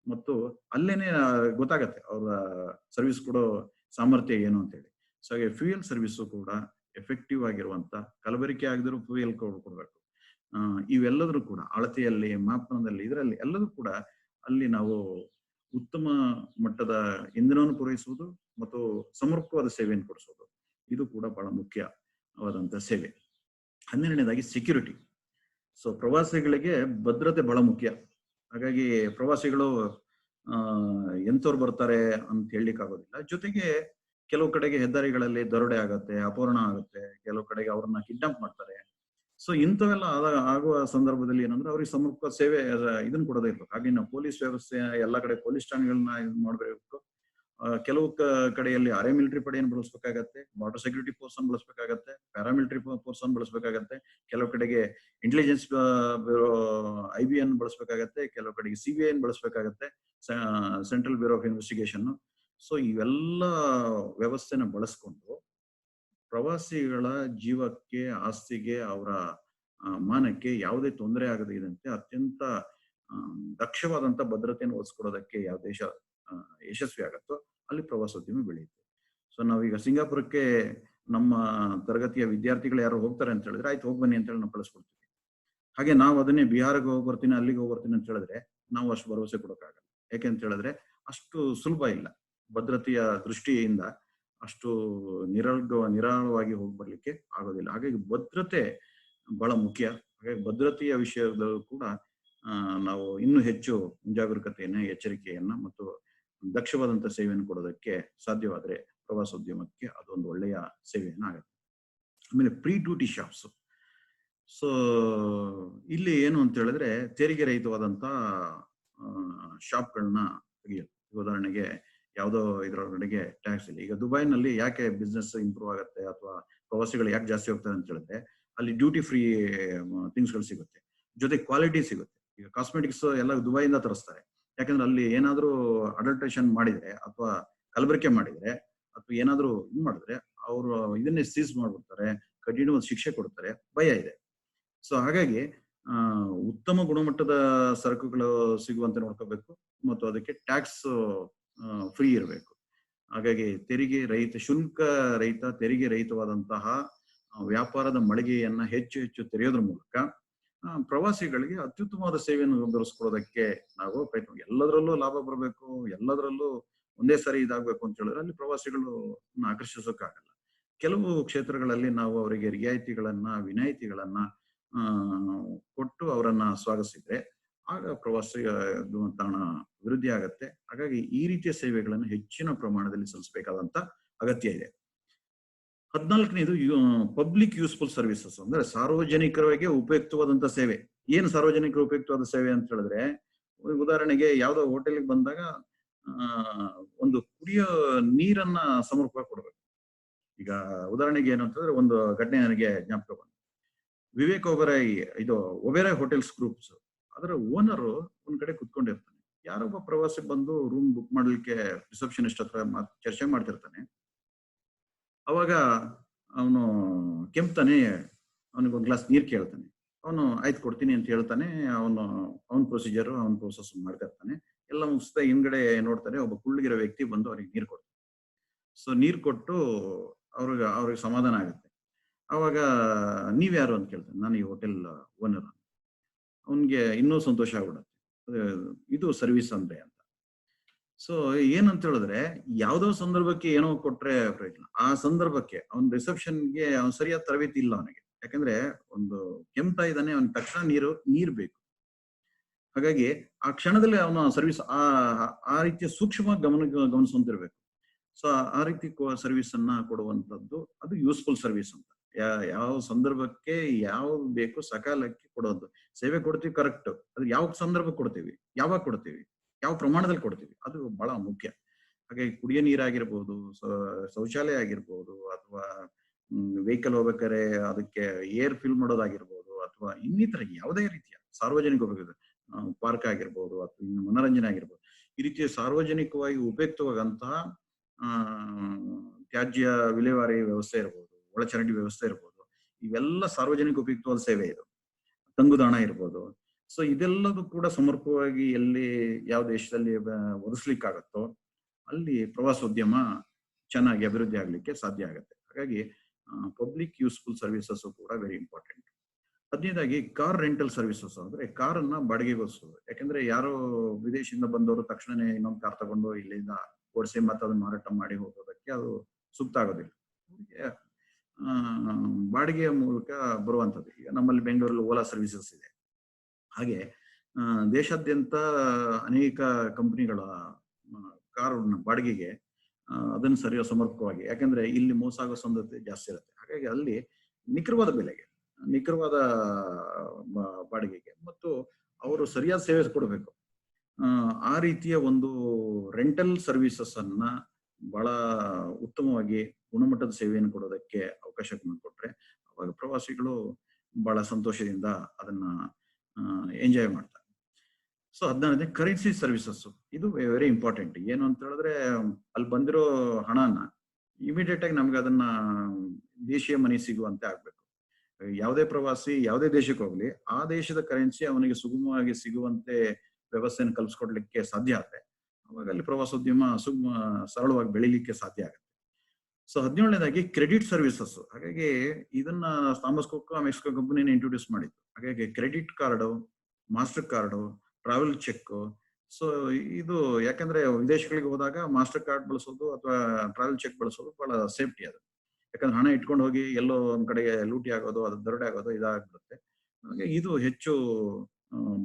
ಮತ್ತು ಅಲ್ಲೇನೆ ಗೊತ್ತಾಗತ್ತೆ ಅವರ ಸರ್ವಿಸ್ ಕೊಡೋ ಸಾಮರ್ಥ್ಯ ಏನು ಅಂತ ಹೇಳಿ. ಸೊ ಹಾಗೆ ಫ್ಯೂಯಲ್ ಸರ್ವಿಸ್ ಕೂಡ ಎಫೆಕ್ಟಿವ್ ಆಗಿರುವಂತ ಕಲಬೆರಕೆ ಆಗದಿರೋ ಫ್ಯೂಯಲ್ ಕೊಡ್ಬೇಕು. ಇವೆಲ್ಲದರೂ ಕೂಡ ಅಳತೆಯಲ್ಲಿ, ಮಾಪನದಲ್ಲಿ, ಇದರಲ್ಲಿ ಎಲ್ಲದೂ ಕೂಡ ಅಲ್ಲಿ ನಾವು ಉತ್ತಮ ಮಟ್ಟದ ಇಂಧನವನ್ನು ಪೂರೈಸುವುದು ಮತ್ತು ಸಮರ್ಪಕವಾದ ಸೇವೆಯನ್ನು ಕೊಡಿಸೋದು ಇದು ಕೂಡ ಬಹಳ ಮುಖ್ಯವಾದಂತ ಸೇವೆ. 12ನೇದಾಗಿ ಸೆಕ್ಯೂರಿಟಿ. ಸೊ ಪ್ರವಾಸಿಗಳಿಗೆ ಭದ್ರತೆ ಬಹಳ ಮುಖ್ಯ. ಹಾಗಾಗಿ ಪ್ರವಾಸಿಗಳು ಎಂತವ್ರು ಬರ್ತಾರೆ ಅಂತ ಹೇಳಲಿಕ್ಕೆ ಆಗೋದಿಲ್ಲ. ಜೊತೆಗೆ ಕೆಲವು ಕಡೆಗೆ ಹೆದ್ದಾರಿಗಳಲ್ಲಿ ದರೋಡೆ ಆಗತ್ತೆ, ಅಪಹರಣ ಆಗುತ್ತೆ, ಕೆಲವು ಕಡೆಗೆ ಅವ್ರನ್ನ ಕಿಡ್ನಾಪ್ ಮಾಡ್ತಾರೆ. ಸೊ ಇಂಥವೆಲ್ಲ ಆಗುವ ಸಂದರ್ಭದಲ್ಲಿ ಏನಂದ್ರೆ ಅವ್ರಿಗೆ ಸಮರ್ಪಕ ಸೇವೆ ಇದನ್ನ ಕೊಡೋದೇ ಇರ್ಬೇಕು. ಹಾಗೆ ನಾವು ಪೊಲೀಸ್ ವ್ಯವಸ್ಥೆ ಎಲ್ಲ ಕಡೆ ಪೊಲೀಸ್ ಠಾಣೆಗಳನ್ನ ಇದು ಮಾಡ್ಬೇಕು. ಕೆಲವು ಕಡೆಯಲ್ಲಿ ಅರೆ ಮಿಲಿಟರಿ ಪಡೆಯನ್ನು ಬಳಸಬೇಕಾಗತ್ತೆ, ಬಾರ್ಡರ್ ಸೆಕ್ಯೂರಿಟಿ ಫೋರ್ಸ್ ಅನ್ನು ಬಳಸಬೇಕಾಗತ್ತೆ, ಪ್ಯಾರಾಮಿಲಿಟರಿ ಫೋರ್ಸ್ ಅನ್ನು ಬಳಸಬೇಕಾಗತ್ತೆ, ಕೆಲವು ಕಡೆಗೆ ಇಂಟೆಲಿಜೆನ್ಸ್ ಬ್ಯೂರೋ IB ಅನ್ನು ಬಳಸಬೇಕಾಗತ್ತೆ, ಕೆಲವು ಕಡೆಗೆ CBI ಅನ್ನು ಬಳಸಬೇಕಾಗತ್ತೆ, Central Bureau of Investigation. So ಇವೆಲ್ಲ ವ್ಯವಸ್ಥೆನ ಬಳಸ್ಕೊಂಡು ಪ್ರವಾಸಿಗಳ ಜೀವಕ್ಕೆ, ಆಸ್ತಿಗೆ, ಅವರ ಮಾನಕ್ಕೆ ಯಾವುದೇ ತೊಂದರೆ ಆಗದೇ ಇದಂತೆ ಅತ್ಯಂತ ದಕ್ಷವಾದಂತ ಭದ್ರತೆಯನ್ನು ಒದಗಿಸ್ಕೊಡೋದಕ್ಕೆ ಯಾವ ದೇಶ ಯಶಸ್ವಿ ಆಗತ್ತೋ ಅಲ್ಲಿ ಪ್ರವಾಸೋದ್ಯಮ ಬೆಳೆಯುತ್ತೆ. ಸೊ ನಾವೀಗ ಸಿಂಗಾಪುರಕ್ಕೆ ನಮ್ಮ ತರಗತಿಯ ವಿದ್ಯಾರ್ಥಿಗಳು ಯಾರು ಹೋಗ್ತಾರೆ ಅಂತ ಹೇಳಿದ್ರೆ ಆಯ್ತು ಹೋಗಿ ಬನ್ನಿ ಅಂತ ಹೇಳಿ ನಾವು ಕಳಿಸ್ಕೊಡ್ತೀವಿ. ಹಾಗೆ ನಾವು ಅದನ್ನೇ ಬಿಹಾರಿಗೆ ಹೋಗಿ ಬರ್ತೀನಿ, ಅಲ್ಲಿಗೆ ಹೋಗಿ ಬರ್ತೀನಿ ಅಂತ ಹೇಳಿದ್ರೆ ನಾವು ಅಷ್ಟು ಭರವಸೆ ಕೊಡೋಕ್ಕಾಗಲ್ಲ. ಯಾಕೆ ಅಂತ ಹೇಳಿದ್ರೆ ಅಷ್ಟು ಸುಲಭ ಇಲ್ಲ. ಭದ್ರತೆಯ ದೃಷ್ಟಿಯಿಂದ ಅಷ್ಟು ನಿರಾಳವಾಗಿ ಹೋಗಿ ಬರ್ಲಿಕ್ಕೆ ಆಗೋದಿಲ್ಲ. ಹಾಗಾಗಿ ಭದ್ರತೆ ಬಹಳ ಮುಖ್ಯ. ಹಾಗಾಗಿ ಭದ್ರತೆಯ ವಿಷಯದಲ್ಲೂ ಕೂಡ ನಾವು ಇನ್ನೂ ಹೆಚ್ಚು ಮುಂಜಾಗರೂಕತೆಯನ್ನ, ಎಚ್ಚರಿಕೆಯನ್ನ ಮತ್ತು ದಕ್ಷವಾದಂತ ಸೇವೆಯನ್ನು ಕೊಡೋದಕ್ಕೆ ಸಾಧ್ಯವಾದ್ರೆ ಪ್ರವಾಸೋದ್ಯಮಕ್ಕೆ ಅದೊಂದು ಒಳ್ಳೆಯ ಸೇವೆಯನ್ನ ಆಗುತ್ತೆ. ಆಮೇಲೆ ಪ್ರೀ ಡ್ಯೂಟಿ ಶಾಪ್ಸ್. ಸೊ ಇಲ್ಲಿ ಏನು ಅಂತ ಹೇಳಿದ್ರೆ ತೆರಿಗೆ ರಹಿತವಾದಂತ ಶಾಪ್ಗಳನ್ನ ತೆಗೆಯೋದು. ಉದಾಹರಣೆಗೆ ಯಾವುದೋ ಇದರೊಳಗಡೆಗೆ ಟ್ಯಾಕ್ಸ್ ಇಲ್ಲ. ಈಗ ದುಬೈನಲ್ಲಿ ಯಾಕೆ ಬಿಸ್ನೆಸ್ ಇಂಪ್ರೂವ್ ಆಗುತ್ತೆ ಅಥವಾ ಪ್ರವಾಸಿಗಳು ಯಾಕೆ ಜಾಸ್ತಿ ಹೋಗ್ತಾರೆ ಅಂತ ಹೇಳಿದ್ರೆ ಅಲ್ಲಿ ಡ್ಯೂಟಿ ಫ್ರೀ ಥಿಂಗ್ಸ್ಗಳು ಸಿಗುತ್ತೆ, ಜೊತೆ ಕ್ವಾಲಿಟಿ ಸಿಗುತ್ತೆ. ಈಗ ಕಾಸ್ಮೆಟಿಕ್ಸ್ ಎಲ್ಲ ದುಬೈಯಿಂದ ತರಿಸ್ತಾರೆ. ಯಾಕಂದ್ರೆ ಅಲ್ಲಿ ಏನಾದ್ರೂ ಅಡಲ್ಟ್ರೇಷನ್ ಮಾಡಿದ್ರೆ ಅಥವಾ ಕಲಬೆರಕೆ ಮಾಡಿದ್ರೆ ಅಥವಾ ಏನಾದ್ರೂ ಇದು ಮಾಡಿದ್ರೆ ಅವರು ಇದನ್ನೇ ಸೀಸ್ ಮಾಡ್ಬಿಡ್ತಾರೆ, ಕಠಿಣವಾದ ಶಿಕ್ಷೆ ಕೊಡ್ತಾರೆ, ಭಯ ಇದೆ. ಸೊ ಹಾಗಾಗಿ ಉತ್ತಮ ಗುಣಮಟ್ಟದ ಸರಕುಗಳು ಸಿಗುವಂತೆ ನೋಡ್ಕೋಬೇಕು ಮತ್ತು ಅದಕ್ಕೆ ಟ್ಯಾಕ್ಸ್ ಫ್ರೀ ಇರಬೇಕು. ಹಾಗಾಗಿ ತೆರಿಗೆ ರಹಿತ, ಶುಲ್ಕ ರಹಿತ, ತೆರಿಗೆ ರಹಿತವಾದಂತಹ ವ್ಯಾಪಾರದ ಮಳಿಗೆಯನ್ನ ಹೆಚ್ಚು ಹೆಚ್ಚು ತೆರೆಯೋದ್ರ ಮೂಲಕ ಪ್ರವಾಸಿಗಳಿಗೆ ಅತ್ಯುತ್ತಮವಾದ ಸೇವೆಯನ್ನು ದೊರಕಿಸ್ಕೊಡೋದಕ್ಕೆ ನಾವು ಪ್ರಯತ್ನ. ಎಲ್ಲದರಲ್ಲೂ ಲಾಭ ಬರಬೇಕು, ಎಲ್ಲದರಲ್ಲೂ ಒಂದೇ ಸಾರಿ ಇದಾಗಬೇಕು ಅಂತ ಹೇಳಿದ್ರೆ ಅಲ್ಲಿ ಪ್ರವಾಸಿಗಳು ಆಕರ್ಷಿಸೋಕ್ಕಾಗಲ್ಲ. ಕೆಲವು ಕ್ಷೇತ್ರಗಳಲ್ಲಿ ನಾವು ಅವರಿಗೆ ರಿಯಾಯಿತಿಗಳನ್ನ, ವಿನಾಯಿತಿಗಳನ್ನ ಕೊಟ್ಟು ಅವರನ್ನ ಸ್ವಾಗತಿಸಿದ್ರೆ ಆಗ ಪ್ರವಾಸಿ ತಾಣ ಅಭಿವೃದ್ಧಿ ಆಗತ್ತೆ. ಹಾಗಾಗಿ ಈ ರೀತಿಯ ಸೇವೆಗಳನ್ನು ಹೆಚ್ಚಿನ ಪ್ರಮಾಣದಲ್ಲಿ ಸಲ್ಲಿಸಬೇಕಾದಂತ ಅಗತ್ಯ ಇದೆ. 14ನೇದು ಪಬ್ಲಿಕ್ ಯೂಸ್ಫುಲ್ ಸರ್ವಿಸಸ್, ಅಂದ್ರೆ ಸಾರ್ವಜನಿಕರಿಗೆ ಉಪಯುಕ್ತವಾದಂತ ಸೇವೆ. ಏನು ಸಾರ್ವಜನಿಕರು ಉಪಯುಕ್ತವಾದ ಸೇವೆ ಅಂತ ಹೇಳಿದ್ರೆ ಉದಾಹರಣೆಗೆ ಯಾವ್ದೋ ಹೋಟೆಲ್ಗೆ ಬಂದಾಗ ಒಂದು ಕುಡಿಯೋ ನೀರನ್ನ ಸಮರ್ಪಕವಾಗಿ ಕೊಡ್ಬೇಕು. ಈಗ ಉದಾಹರಣೆಗೆ ಏನು ಅಂತಂದ್ರೆ ಒಂದು ಘಟನೆ ನನಗೆ ಜ್ಞಾಪಕ ಬಂತು. ವಿವೇಕ್ ಒಬೆರಾಯ್, ಇದು ಒಬೆರಾಯ್ ಹೋಟೆಲ್ಸ್ ಗ್ರೂಪ್ಸ್, ಅದರ ಓನರು ಒಂದ್ ಕಡೆ ಕುತ್ಕೊಂಡಿರ್ತಾನೆ. ಯಾರೊಬ್ಬ ಪ್ರವಾಸಿ ಬಂದು ರೂಮ್ ಬುಕ್ ಮಾಡ್ಲಿಕ್ಕೆ ರಿಸೆಪ್ಷನಿಸ್ಟ್ ಹತ್ರ ಚರ್ಚೆ ಮಾಡ್ತಿರ್ತಾನೆ. ಅವಾಗ ಅವನು ಕೆಮ್ತಾನೆ, ಅವನಿಗೊಂದು ಗ್ಲಾಸ್ ನೀರ್ ಕೇಳ್ತಾನೆ. ಅವನು ಆಯ್ತು ಕೊಡ್ತೀನಿ ಅಂತ ಹೇಳ್ತಾನೆ. ಅವನ ಪ್ರೊಸೀಜರ್, ಅವನ ಪ್ರೋಸೆಸ್ ಮಾಡ್ತಾ ಇರ್ತಾನೆ. ಎಲ್ಲ ಮುಗಿಸ್ತಾ ಹಿಂದ್ಗಡೆ ನೋಡ್ತಾನೆ, ಒಬ್ಬ ಕುಳ್ಳಿಗಿರೋ ವ್ಯಕ್ತಿ ಬಂದು ಅವ್ರಿಗೆ ನೀರ್ ಕೊಡ್ತಾನೆ. ಸೊ ನೀರ್ ಕೊಟ್ಟು ಅವ್ರಿಗೆ ಸಮಾಧಾನ ಆಗುತ್ತೆ. ಅವಾಗ ನೀವ್ಯಾರು ಅಂತ ಕೇಳ್ತಾನೆ. ನಾನು ಈ ಹೋಟೆಲ್ ಓನರ್. ಅವನ್ಗೆ ಇನ್ನೂ ಸಂತೋಷ ಆಗ್ಬಿಡತ್ತೆ, ಇದು ಸರ್ವಿಸ್ ಅಂದ್ರೆ ಅಂತ. ಸೊ ಏನಂತ ಹೇಳಿದ್ರೆ ಯಾವ್ದೋ ಸಂದರ್ಭಕ್ಕೆ ಏನೋ ಕೊಟ್ರೆ ಪ್ರಯೋಜನ, ಆ ಸಂದರ್ಭಕ್ಕೆ ಅವನ ರಿಸೆಪ್ಷನ್ಗೆ ಅವ್ನು ಸರಿಯಾದ ತರಬೇತಿ ಇಲ್ಲ ಅವನಿಗೆ. ಯಾಕಂದ್ರೆ ಒಂದು ಕೆಮ್ತಾ ಇದ್ದಾನೆ, ಅವನ ತಕ್ಷಣ ನೀರ್ ಬೇಕು. ಹಾಗಾಗಿ ಆ ಕ್ಷಣದಲ್ಲಿ ಅವನ ಸರ್ವಿಸ್ ಆ ರೀತಿಯ ಸೂಕ್ಷ್ಮವಾಗಿ ಗಮನಿಸುವಂತಿರ್ಬೇಕು. ಸೊ ಆ ರೀತಿ ಸರ್ವಿಸ್ ಅನ್ನ ಕೊಡುವಂತದ್ದು ಅದು ಯೂಸ್ಫುಲ್ ಸರ್ವಿಸ್ ಅಂತ. ಯಾವ ಸಂದರ್ಭಕ್ಕೆ ಯಾವ್ದು ಬೇಕು ಸಕಾಲಕ್ಕೆ ಕೊಡೋದು. ಸೇವೆ ಕೊಡ್ತೀವಿ ಕರೆಕ್ಟ್, ಅದು ಯಾವ ಸಂದರ್ಭ ಕೊಡ್ತೀವಿ, ಯಾವಾಗ ಕೊಡ್ತೀವಿ, ಯಾವ ಪ್ರಮಾಣದಲ್ಲಿ ಕೊಡ್ತೀವಿ, ಅದು ಬಹಳ ಮುಖ್ಯ. ಹಾಗಾಗಿ ಕುಡಿಯೋ ನೀರಾಗಿರ್ಬೋದು, ಶೌಚಾಲಯ ಆಗಿರ್ಬೋದು, ಅಥವಾ ವೆಹಿಕಲ್ ಹೋಗ್ಬೇಕಾದ್ರೆ ಅದಕ್ಕೆ ಏರ್ ಫಿಲ್ ಮಾಡೋದಾಗಿರ್ಬೋದು, ಅಥವಾ ಇನ್ನಿತರ ಯಾವುದೇ ರೀತಿಯ ಸಾರ್ವಜನಿಕ ಉಪಯೋಗ, ಪಾರ್ಕ್ ಆಗಿರ್ಬೋದು ಅಥವಾ ಇನ್ನು ಮನೋರಂಜನೆ ಆಗಿರ್ಬೋದು, ಈ ರೀತಿಯ ಸಾರ್ವಜನಿಕವಾಗಿ ಉಪಯುಕ್ತವಾದಂತಹ ತ್ಯಾಜ್ಯ ವಿಲೇವಾರಿ ವ್ಯವಸ್ಥೆ ಇರ್ಬೋದು, ಒಳಚರಂಡಿ ವ್ಯವಸ್ಥೆ ಇರ್ಬೋದು, ಇವೆಲ್ಲ ಸಾರ್ವಜನಿಕ ಉಪಯುಕ್ತವಾದ ಸೇವೆ ಇದು. ತಂಗುದಾಣ ಇರ್ಬೋದು. ಸೊ ಇದೆಲ್ಲದೂ ಕೂಡ ಸಮರ್ಪಕವಾಗಿ ಎಲ್ಲಿ ಯಾವ ದೇಶದಲ್ಲಿ ಒದಗಿಸ್ಲಿಕ್ಕಾಗತ್ತೋ ಅಲ್ಲಿ ಪ್ರವಾಸೋದ್ಯಮ ಚೆನ್ನಾಗಿ ಅಭಿವೃದ್ಧಿ ಆಗ್ಲಿಕ್ಕೆ ಸಾಧ್ಯ ಆಗುತ್ತೆ. ಹಾಗಾಗಿ ಪಬ್ಲಿಕ್ ಯೂಸ್ಫುಲ್ ಸರ್ವಿಸಸ್ ಕೂಡ ವೆರಿ ಇಂಪಾರ್ಟೆಂಟ್. 15ನೇದಾಗಿ ಕಾರ್ ರೆಂಟಲ್ ಸರ್ವಿಸಸ್, ಅಂದ್ರೆ ಕಾರನ್ನ ಬಾಡಿಗೆಗೋಸ್ಕರ. ಯಾಕಂದ್ರೆ ಯಾರೋ ವಿದೇಶದಿಂದ ಬಂದವರು ತಕ್ಷಣನೇ ಇನ್ನೊಂದು ಕಾರ್ ತಗೊಂಡು ಇಲ್ಲಿಂದ ಓಡಿಸಿ ಮತ್ತೆ ಅದನ್ನ ಮಾರಾಟ ಮಾಡಿ ಹೋಗೋದಕ್ಕೆ ಅದು ಸೂಕ್ತ ಆಗೋದಿಲ್ಲ. ಬಾಡಿಗೆಯ ಮೂಲಕ ಬರುವಂಥದ್ದು. ಈಗ ನಮ್ಮಲ್ಲಿ ಬೆಂಗಳೂರಲ್ಲಿ ಓಲಾ ಸರ್ವಿಸಸ್ ಇದೆ. ಹಾಗೆ ದೇಶಾದ್ಯಂತ ಅನೇಕ ಕಂಪನಿಗಳ ಕಾರನ್ನ ಬಾಡಿಗೆಗೆ ಅದನ್ನು ಸರಿಯಾದ ಸಮರ್ಪಕವಾಗಿ, ಯಾಕಂದ್ರೆ ಇಲ್ಲಿ ಮೋಸ ಆಗೋ ಸಂದರ್ಭತೆ ಜಾಸ್ತಿ ಇರುತ್ತೆ. ಹಾಗಾಗಿ ಅಲ್ಲಿ ನಿಖರವಾದ ಬೆಲೆಗೆ, ನಿಖರವಾದ ಬಾಡಿಗೆಗೆ ಮತ್ತು ಅವರು ಸರಿಯಾದ ಸೇವೆ ಕೊಡಬೇಕು. ಆ ರೀತಿಯ ಒಂದು ರೆಂಟಲ್ ಸರ್ವಿಸಸ್ ಅನ್ನ ಬಹಳ ಉತ್ತಮವಾಗಿ ಗುಣಮಟ್ಟದ ಸೇವೆಯನ್ನು ಕೊಡೋದಕ್ಕೆ ಅವಕಾಶ ಮಾಡಿಕೊಟ್ರೆ ಅವಾಗ ಪ್ರವಾಸಿಗಳು ಬಹಳ ಸಂತೋಷದಿಂದ ಅದನ್ನ ಎಂಜಾಯ್ ಮಾಡ್ತಾರೆ. ಸೊ 15ನೇ ಕರೆನ್ಸಿ ಸರ್ವಿಸಸ್, ಇದು ವೆರಿ ಇಂಪಾರ್ಟೆಂಟ್. ಏನು ಅಂತ ಹೇಳಿದ್ರೆ ಅಲ್ಲಿ ಬಂದಿರೋ ಹಣನ ಇಮಿಡಿಯೇಟ್ ಆಗಿ ನಮ್ಗೆ ಅದನ್ನ ದೇಶೀಯ ಮನಿ ಸಿಗುವಂತೆ ಆಗ್ಬೇಕು. ಯಾವುದೇ ಪ್ರವಾಸಿ ಯಾವುದೇ ದೇಶಕ್ಕೆ ಹೋಗ್ಲಿ ಆ ದೇಶದ ಕರೆನ್ಸಿ ಅವನಿಗೆ ಸುಗಮವಾಗಿ ಸಿಗುವಂತೆ ವ್ಯವಸ್ಥೆಯನ್ನು ಕಲ್ಪಿಸ್ಕೊಡ್ಲಿಕ್ಕೆ ಸಾಧ್ಯ ಆಗುತ್ತೆ. ಅವಾಗ ಅಲ್ಲಿ ಪ್ರವಾಸೋದ್ಯಮ ಸರಳವಾಗಿ ಬೆಳಿಲಿಕ್ಕೆ ಸಾಧ್ಯ ಆಗುತ್ತೆ. ಸೊ 17ನೇದಾಗಿ ಕ್ರೆಡಿಟ್ ಸರ್ವಿಸಸ್. ಹಾಗಾಗಿ ಇದನ್ನ ಥಾಮಸ್ ಕುಕ್ ಮೆಕ್ಸಿಕೋ ಕಂಪನಿನ ಇಂಟ್ರೊಡ್ಯೂಸ್ ಮಾಡಿತ್ತು. ಹಾಗಾಗಿ credit card, Mastercard, travel cheque. So ಇದು ಯಾಕಂದ್ರೆ ವಿದೇಶಗಳಿಗೆ ಹೋದಾಗ ಮಾಸ್ಟರ್ ಕಾರ್ಡ್ ಬಳಸೋದು ಅಥವಾ ಟ್ರಾವೆಲ್ ಚೆಕ್ ಬಳಸೋದು ಬಹಳ ಸೇಫ್ಟಿ ಅದು. ಯಾಕಂದ್ರೆ ಹಣ ಇಟ್ಕೊಂಡು ಹೋಗಿ ಎಲ್ಲೋ ಒಂದ್ ಕಡೆ ಲೂಟಿ ಆಗೋದು, ಅದು ದರೋಡೆ ಆಗೋದು ಇದಾಗ್ಬಿಡುತ್ತೆ. ಹಾಗೆ ಇದು ಹೆಚ್ಚು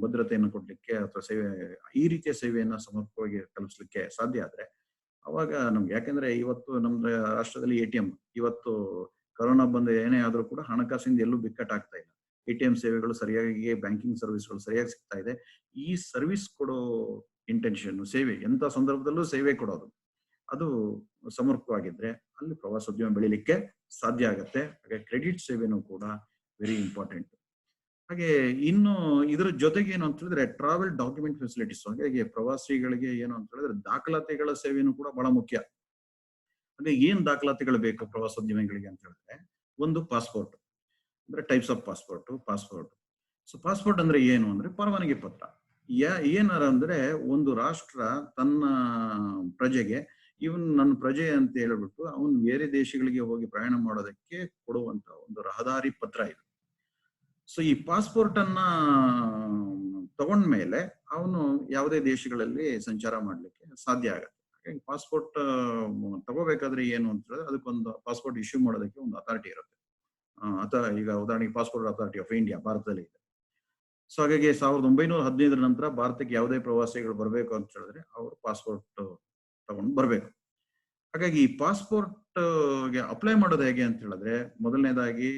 ಭದ್ರತೆಯನ್ನು ಕೊಡ್ಲಿಕ್ಕೆ ಅಥವಾ ಸೇವೆ, ಈ ರೀತಿಯ ಸೇವೆಯನ್ನ ಸಮರ್ಪಕವಾಗಿ ಕಲ್ಪಿಸ್ಲಿಕ್ಕೆ ಸಾಧ್ಯ ಆದ್ರೆ ಅವಾಗ ನಮ್ಗೆ, ಯಾಕಂದ್ರೆ ಇವತ್ತು ನಮ್ಮ ರಾಷ್ಟ್ರದಲ್ಲಿ ATM, ಇವತ್ತು ಕೊರೋನಾ ಬಂದ ಏನೇ ಆದ್ರೂ ಕೂಡ ಹಣಕಾಸಿಂದ ಎಲ್ಲೂ ಬಿಕ್ಕಟ್ಟಾಗ್ತಾ ಇಲ್ಲ. ATM ಸೇವೆಗಳು ಸರಿಯಾಗಿ, ಬ್ಯಾಂಕಿಂಗ್ ಸರ್ವಿಸ್ಗಳು ಸರಿಯಾಗಿ ಸಿಗ್ತಾ ಇದೆ. ಈ ಸರ್ವಿಸ್ ಕೊಡೋ ಇಂಟೆನ್ಷನ್, ಸೇವೆ ಎಂತ ಸಂದರ್ಭದಲ್ಲೂ ಸೇವೆ ಕೊಡೋದು ಅದು ಸಮರ್ಪಕವಾಗಿದ್ರೆ ಅಲ್ಲಿ ಪ್ರವಾಸೋದ್ಯಮ ಬೆಳಿಲಿಕ್ಕೆ ಸಾಧ್ಯ ಆಗತ್ತೆ. ಹಾಗೆ ಕ್ರೆಡಿಟ್ ಸೇವೆನೂ ಕೂಡ ವೆರಿ ಇಂಪಾರ್ಟೆಂಟ್. ಹಾಗೆ ಇನ್ನು ಇದರ ಜೊತೆಗೆ ಏನು ಅಂತ ಹೇಳಿದ್ರೆ ಟ್ರಾವೆಲ್ ಡಾಕ್ಯುಮೆಂಟ್ ಫೆಸಿಲಿಟೀಸ್. ಹಾಗಾಗಿ ಪ್ರವಾಸಿಗಳಿಗೆ ಏನು ಅಂತ ಹೇಳಿದ್ರೆ ದಾಖಲಾತಿಗಳ ಸೇವೆನೂ ಕೂಡ ಬಹಳ ಮುಖ್ಯ. ಹಾಗೆ ಏನ್ ದಾಖಲಾತಿಗಳು ಬೇಕು ಪ್ರವಾಸೋದ್ಯಮಿಗಳಿಗೆ ಅಂತ ಹೇಳಿದ್ರೆ, ಒಂದು ಪಾಸ್ಪೋರ್ಟ್, ಅಂದ್ರೆ types of passport. So passport ಅಂದ್ರೆ ಏನು ಅಂದ್ರೆ ಪರವಾನಗಿ ಪತ್ರ. ಏನಾರ ಅಂದ್ರೆ ಒಂದು ರಾಷ್ಟ್ರ ತನ್ನ ಪ್ರಜೆಗೆ ಇವನ್ ನನ್ನ ಪ್ರಜೆ ಅಂತ ಹೇಳ್ಬಿಟ್ಟು ಅವನು ಬೇರೆ ದೇಶಗಳಿಗೆ ಹೋಗಿ ಪ್ರಯಾಣ ಮಾಡೋದಕ್ಕೆ ಕೊಡುವಂತ ಒಂದು ರಹದಾರಿ ಪತ್ರ ಇದು. ಸೊ ಈ ಪಾಸ್ಪೋರ್ಟ್ ಅನ್ನ ತಗೊಂಡ್ಮೇಲೆ ಅವನು ಯಾವುದೇ ದೇಶಗಳಲ್ಲಿ ಸಂಚಾರ ಮಾಡ್ಲಿಕ್ಕೆ ಸಾಧ್ಯ ಆಗತ್ತೆ. ಹಾಗಾಗಿ ಪಾಸ್ಪೋರ್ಟ್ ತಗೋಬೇಕಾದ್ರೆ ಏನು ಅಂತ ಹೇಳಿದ್ರೆ ಅದಕ್ಕೊಂದು ಪಾಸ್ಪೋರ್ಟ್ ಇಶ್ಯೂ ಮಾಡೋದಕ್ಕೆ ಒಂದು ಅಥಾರಿಟಿ ಇರುತ್ತೆ. ಈಗ ಉದಾಹರಣೆಗೆ ಪಾಸ್ಪೋರ್ಟ್ ಅಥಾರಿಟಿ ಆಫ್ ಇಂಡಿಯಾ ಭಾರತದಲ್ಲಿ ಇದೆ. ಸೊ ಹಾಗಾಗಿ 1915 ನಂತರ ಭಾರತಕ್ಕೆ ಯಾವುದೇ ಪ್ರವಾಸಿಗಳು ಬರಬೇಕು ಅಂತ ಹೇಳಿದ್ರೆ ಅವರು ಪಾಸ್ಪೋರ್ಟ್ ತಗೊಂಡು ಬರ್ಬೇಕು. ಹಾಗಾಗಿ ಈ ಪಾಸ್ಪೋರ್ಟ್ ಗೆ ಅಪ್ಲೈ ಮಾಡೋದು ಹೇಗೆ ಅಂತ ಹೇಳಿದ್ರೆ, ಮೊದಲನೇದಾಗಿ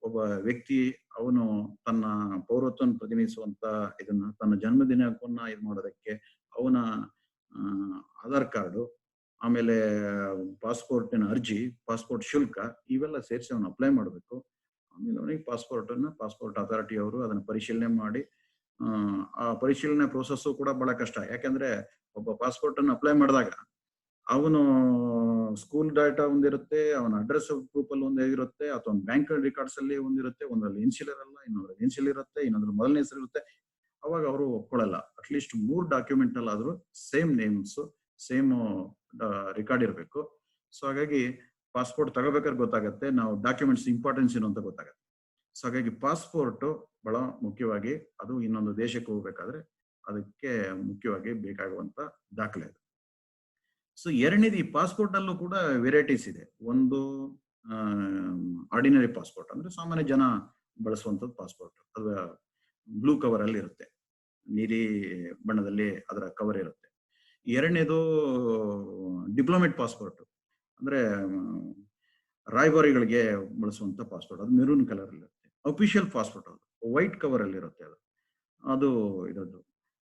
ಒಬ್ಬ ವ್ಯಕ್ತಿ ಅವನು ತನ್ನ ಪೌರತ್ವವನ್ನು ಪ್ರತಿನಿಧಿಸುವಂತ ಇದನ್ನ, ತನ್ನ ಜನ್ಮದಿನವನ್ನ ಇದು ಮಾಡೋದಕ್ಕೆ ಅವನ ಆಧಾರ್ ಕಾರ್ಡು, ಆಮೇಲೆ ಪಾಸ್ಪೋರ್ಟಿನ ಅರ್ಜಿ, ಪಾಸ್ಪೋರ್ಟ್ ಶುಲ್ಕ ಇವೆಲ್ಲ ಸೇರಿಸಿ ಅವನು ಅಪ್ಲೈ ಮಾಡಬೇಕು. ಆಮೇಲೆ ಅವನಿಗೆ ಪಾಸ್ಪೋರ್ಟ್ ಅಥಾರಿಟಿ ಅವರು ಅದನ್ನ ಪರಿಶೀಲನೆ ಮಾಡಿ, ಆ ಪರಿಶೀಲನೆ ಪ್ರೋಸೆಸ್ ಕೂಡ ಬಹಳ ಕಷ್ಟ. ಯಾಕಂದ್ರೆ ಒಬ್ಬ ಪಾಸ್ಪೋರ್ಟ್ ಅನ್ನು ಅಪ್ಲೈ ಮಾಡಿದಾಗ ಅವನು ಸ್ಕೂಲ್ ಡಾಟಾ ಒಂದಿರುತ್ತೆ, ಅವನ ಅಡ್ರೆಸ್ ಪ್ರೂಫ್ ಅಲ್ಲಿ ಒಂದಿರುತ್ತೆ, ಅಥವಾ ಬ್ಯಾಂಕ್ ರೆಕಾರ್ಡ್ಸ್ ಅಲ್ಲಿ ಒಂದಿರುತ್ತೆ, ಒಂದ್ರಲ್ಲಿ ಇನ್ಶಿಯಲ್ ಅಲ್ಲ, ಇನ್ನೊಂದ್ರಲ್ಲಿ ಇನ್ಶಿಯಲ್ ಇರುತ್ತೆ, ಇನ್ನೊಂದ್ರಲ್ಲಿ ಮೊದಲನೇ ಹೆಸರು ಇರುತ್ತೆ. ಅವಾಗ ಅವರು ಒಪ್ಕೊಳ್ಳಲ್ಲ. ಅಟ್ಲೀಸ್ಟ್ 3 ಡಾಕ್ಯುಮೆಂಟ್ ಅಲ್ಲಿ ಆದ್ರೂ ಸೇಮ್ ನೇಮ್ಸ್, ಸೇಮ್ ರೆಕಾರ್ಡ್ ಇರಬೇಕು. ಸೊ ಹಾಗಾಗಿ ಪಾಸ್ಪೋರ್ಟ್ ತಗೋಬೇಕಾದ್ರೆ ಗೊತ್ತಾಗತ್ತೆ ನಾವು ಡಾಕ್ಯುಮೆಂಟ್ಸ್ ಇಂಪಾರ್ಟೆನ್ಸ್ ಏನು ಅಂತ ಗೊತ್ತಾಗತ್ತೆ. ಸೊ ಹಾಗಾಗಿ ಪಾಸ್ಪೋರ್ಟ್ ಬಹಳ ಮುಖ್ಯವಾಗಿ, ಅದು ಇನ್ನೊಂದು ದೇಶಕ್ಕೆ ಹೋಗ್ಬೇಕಾದ್ರೆ ಅದಕ್ಕೆ ಮುಖ್ಯವಾಗಿ ಬೇಕಾಗುವಂತ ದಾಖಲೆ ಅದು. ಸೊ ಎರಡನೇದು, ಈ ಪಾಸ್ಪೋರ್ಟ್ ಅಲ್ಲೂ ಕೂಡ ವೆರೈಟೀಸ್ ಇದೆ. ಒಂದು ಆರ್ಡಿನರಿ ಪಾಸ್ಪೋರ್ಟ್, ಅಂದ್ರೆ ಸಾಮಾನ್ಯ ಜನ ಬಳಸುವಂತದ್ದು ಪಾಸ್ಪೋರ್ಟ್, ಅದು ಬ್ಲೂ ಕವರ್ ಅಲ್ಲಿ ಇರುತ್ತೆ, ನೀಲಿ ಬಣ್ಣದಲ್ಲಿ ಅದರ ಕವರ್ ಇರುತ್ತೆ. ಎರಡನೇದು ಡಿಪ್ಲೊಮೇಟ್ ಪಾಸ್ಪೋರ್ಟ್, ಅಂದ್ರೆ ರಾಯಭಾರಿಗಳಿಗೆ ಬಳಸುವಂತ ಪಾಸ್ಪೋರ್ಟ್, ಅದು ಮೆರೂನ್ ಕಲರ್ ಅಲ್ಲಿ ಇರುತ್ತೆ. ಅಫಿಷಿಯಲ್ ಪಾಸ್ಪೋರ್ಟ್ ಅದು ವೈಟ್ ಕವರ್ ಅಲ್ಲಿ ಇರುತ್ತೆ, ಅದು ಇದದ್ದು.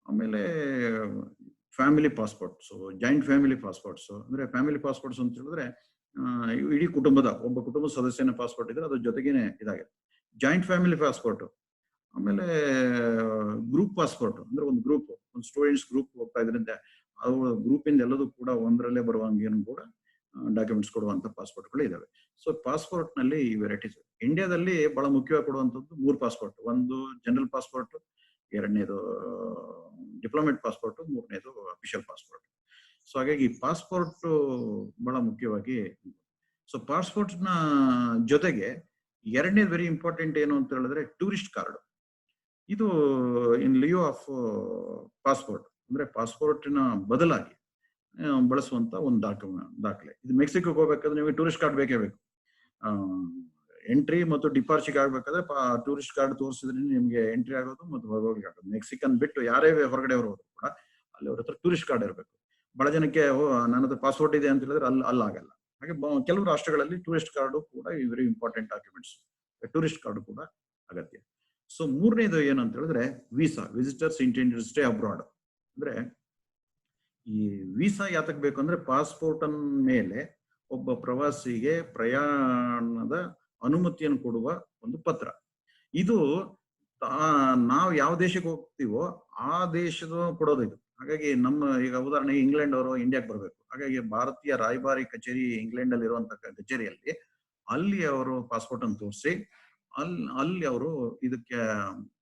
ಆಮೇಲೆ family passports, joint family passports, ಅಂದ್ರೆ ಫ್ಯಾಮಿಲಿ ಪಾಸ್ಪೋರ್ಟ್ಸ್ ಅಂತ ಹೇಳಿದ್ರೆ ಇಡೀ ಕುಟುಂಬದ ಒಬ್ಬ ಕುಟುಂಬ ಸದಸ್ಯನ ಪಾಸ್ಪೋರ್ಟ್ ಇದ್ರೆ ಅದ್ರ ಜೊತೆಗೇನೆ ಇದಾಗುತ್ತೆ. ಜಾಯಿಂಟ್ ಫ್ಯಾಮಿಲಿ ಪಾಸ್ಪೋರ್ಟ್, ಆಮೇಲೆ ಗ್ರೂಪ್ ಪಾಸ್ಪೋರ್ಟ್ ಅಂದ್ರೆ ಒಂದು ಗ್ರೂಪ್, ಒಂದು ಸ್ಟೂಡೆಂಟ್ಸ್ ಗ್ರೂಪ್ ಹೋಗ್ತಾ ಇದ್ರಿಂದ ಅವ್ರ ಗ್ರೂಪ್ ಇಂದ ಎಲ್ಲದೂ ಕೂಡ ಒಂದರಲ್ಲೇ ಬರುವಂಗೇನು ಕೂಡ ಡಾಕ್ಯುಮೆಂಟ್ಸ್ ಕೊಡುವಂತ ಪಾಸ್ಪೋರ್ಟ್ಗಳು ಇದಾವೆ. ಸೊ ಪಾಸ್ಪೋರ್ಟ್ ನಲ್ಲಿ ಈ ವೆರೈಟೀಸ್. ಇಂಡಿಯಾದಲ್ಲಿ ಬಹಳ ಮುಖ್ಯವಾಗಿ ಕೊಡುವಂತದ್ದು 3 ಪಾಸ್ಪೋರ್ಟ್. ಒಂದು ಜನರಲ್ ಪಾಸ್ಪೋರ್ಟ್, ಎರಡನೇದು ಡಿಪ್ಲೊಮೇಟ್ ಪಾಸ್ಪೋರ್ಟ್, ಮೂರನೇದು ಅಫಿಷಿಯಲ್ ಪಾಸ್ಪೋರ್ಟ್. ಸೊ ಹಾಗಾಗಿ ಪಾಸ್ಪೋರ್ಟ್ ಬಹಳ ಮುಖ್ಯವಾಗಿ. ಸೊ ಪಾಸ್ಪೋರ್ಟ್ ನ ಜೊತೆಗೆ ಎರಡನೇದು ವೆರಿ ಇಂಪಾರ್ಟೆಂಟ್ ಏನು ಅಂತ ಹೇಳಿದ್ರೆ ಟೂರಿಸ್ಟ್ ಕಾರ್ಡ್. ಇದು ಇನ್ ಲಿಯೋ ಆಫ್ ಪಾಸ್ಪೋರ್ಟ್ ಅಂದ್ರೆ ಪಾಸ್ಪೋರ್ಟಿನ ಬದಲಾಗಿ ಬಳಸುವಂತ ಒಂದು ದಾಖಲೆ. ಇದು ಮೆಕ್ಸಿಕೋಗೆ ಹೋಗ್ಬೇಕಾದ್ರೆ ನಿಮಗೆ ಟೂರಿಸ್ಟ್ ಕಾರ್ಡ್ ಬೇಕೇ ಬೇಕು. ಎಂಟ್ರಿ ಮತ್ತು ಡಿಪಾರ್ಚರ್ಗೆ ಆಗ್ಬೇಕಾದ್ರೆ ಟೂರಿಸ್ಟ್ ಕಾರ್ಡ್ ತೋರಿಸಿದ್ರೆ ನಿಮಗೆ ಎಂಟ್ರಿ ಆಗೋದು ಮತ್ತು ಹೊರಗೋಗ್ಲಿಕ್ಕೆ ಆಗೋದು. ಮೆಕ್ಸಿಕನ್ ಬಿಟ್ಟು ಯಾರೇ ಹೊರಗಡೆ ಹೋದ್ರು ಕೂಡ ಅಲ್ಲಿ ಅವ್ರ ಹತ್ರ ಟೂರಿಸ್ಟ್ ಕಾರ್ಡ್ ಇರಬೇಕು. ಬಹಳ ಜನಕ್ಕೆ ನನ್ನ ಹತ್ರ ಪಾಸ್ಪೋರ್ಟ್ ಇದೆ ಅಂತ ಹೇಳಿದ್ರೆ ಅಲ್ಲಾಗಲ್ಲ. ಹಾಗೆ ಕೆಲವು ರಾಷ್ಟ್ರಗಳಲ್ಲಿ ಟೂರಿಸ್ಟ್ ಕಾರ್ಡು ಕೂಡ very important documents. Tourist card ಕೂಡ ಅಗತ್ಯ. ಸೊ ಮೂರನೇದು ಏನು ಅಂತ ಹೇಳಿದ್ರೆ visa, visitors intended stay abroad. ಅಂದ್ರೆ ಈ ವೀಸಾ ಯಾತಕ್ ಬೇಕು ಅಂದ್ರೆ ಪಾಸ್ಪೋರ್ಟ್ ಮೇಲೆ ಒಬ್ಬ ಪ್ರವಾಸಿಗೆ ಪ್ರಯಾಣದ ಅನುಮತಿಯನ್ನು ಕೊಡುವ ಒಂದು ಪತ್ರ. ಇದು ನಾವು ಯಾವ ದೇಶಕ್ಕೆ ಹೋಗ್ತೀವೋ ಆ ದೇಶದ ಕೊಡೋದು ಇದು. ಹಾಗಾಗಿ ನಮ್ಮ ಈಗ ಉದಾಹರಣೆಗೆ ಇಂಗ್ಲೆಂಡ್ ಅವರು ಇಂಡಿಯಾಕ್ಕೆ ಬರಬೇಕು. ಹಾಗಾಗಿ ಭಾರತೀಯ ರಾಯಭಾರಿ ಕಚೇರಿ ಇಂಗ್ಲೆಂಡ್ ಅಲ್ಲಿ ಇರುವಂತಹ ಕಚೇರಿಯಲ್ಲಿ ಅಲ್ಲಿ ಅವರು ಪಾಸ್ಪೋರ್ಟ್ ಅನ್ನು ತೋರಿಸಿ ಅಲ್ಲಿ ಅವರು ಇದಕ್ಕೆ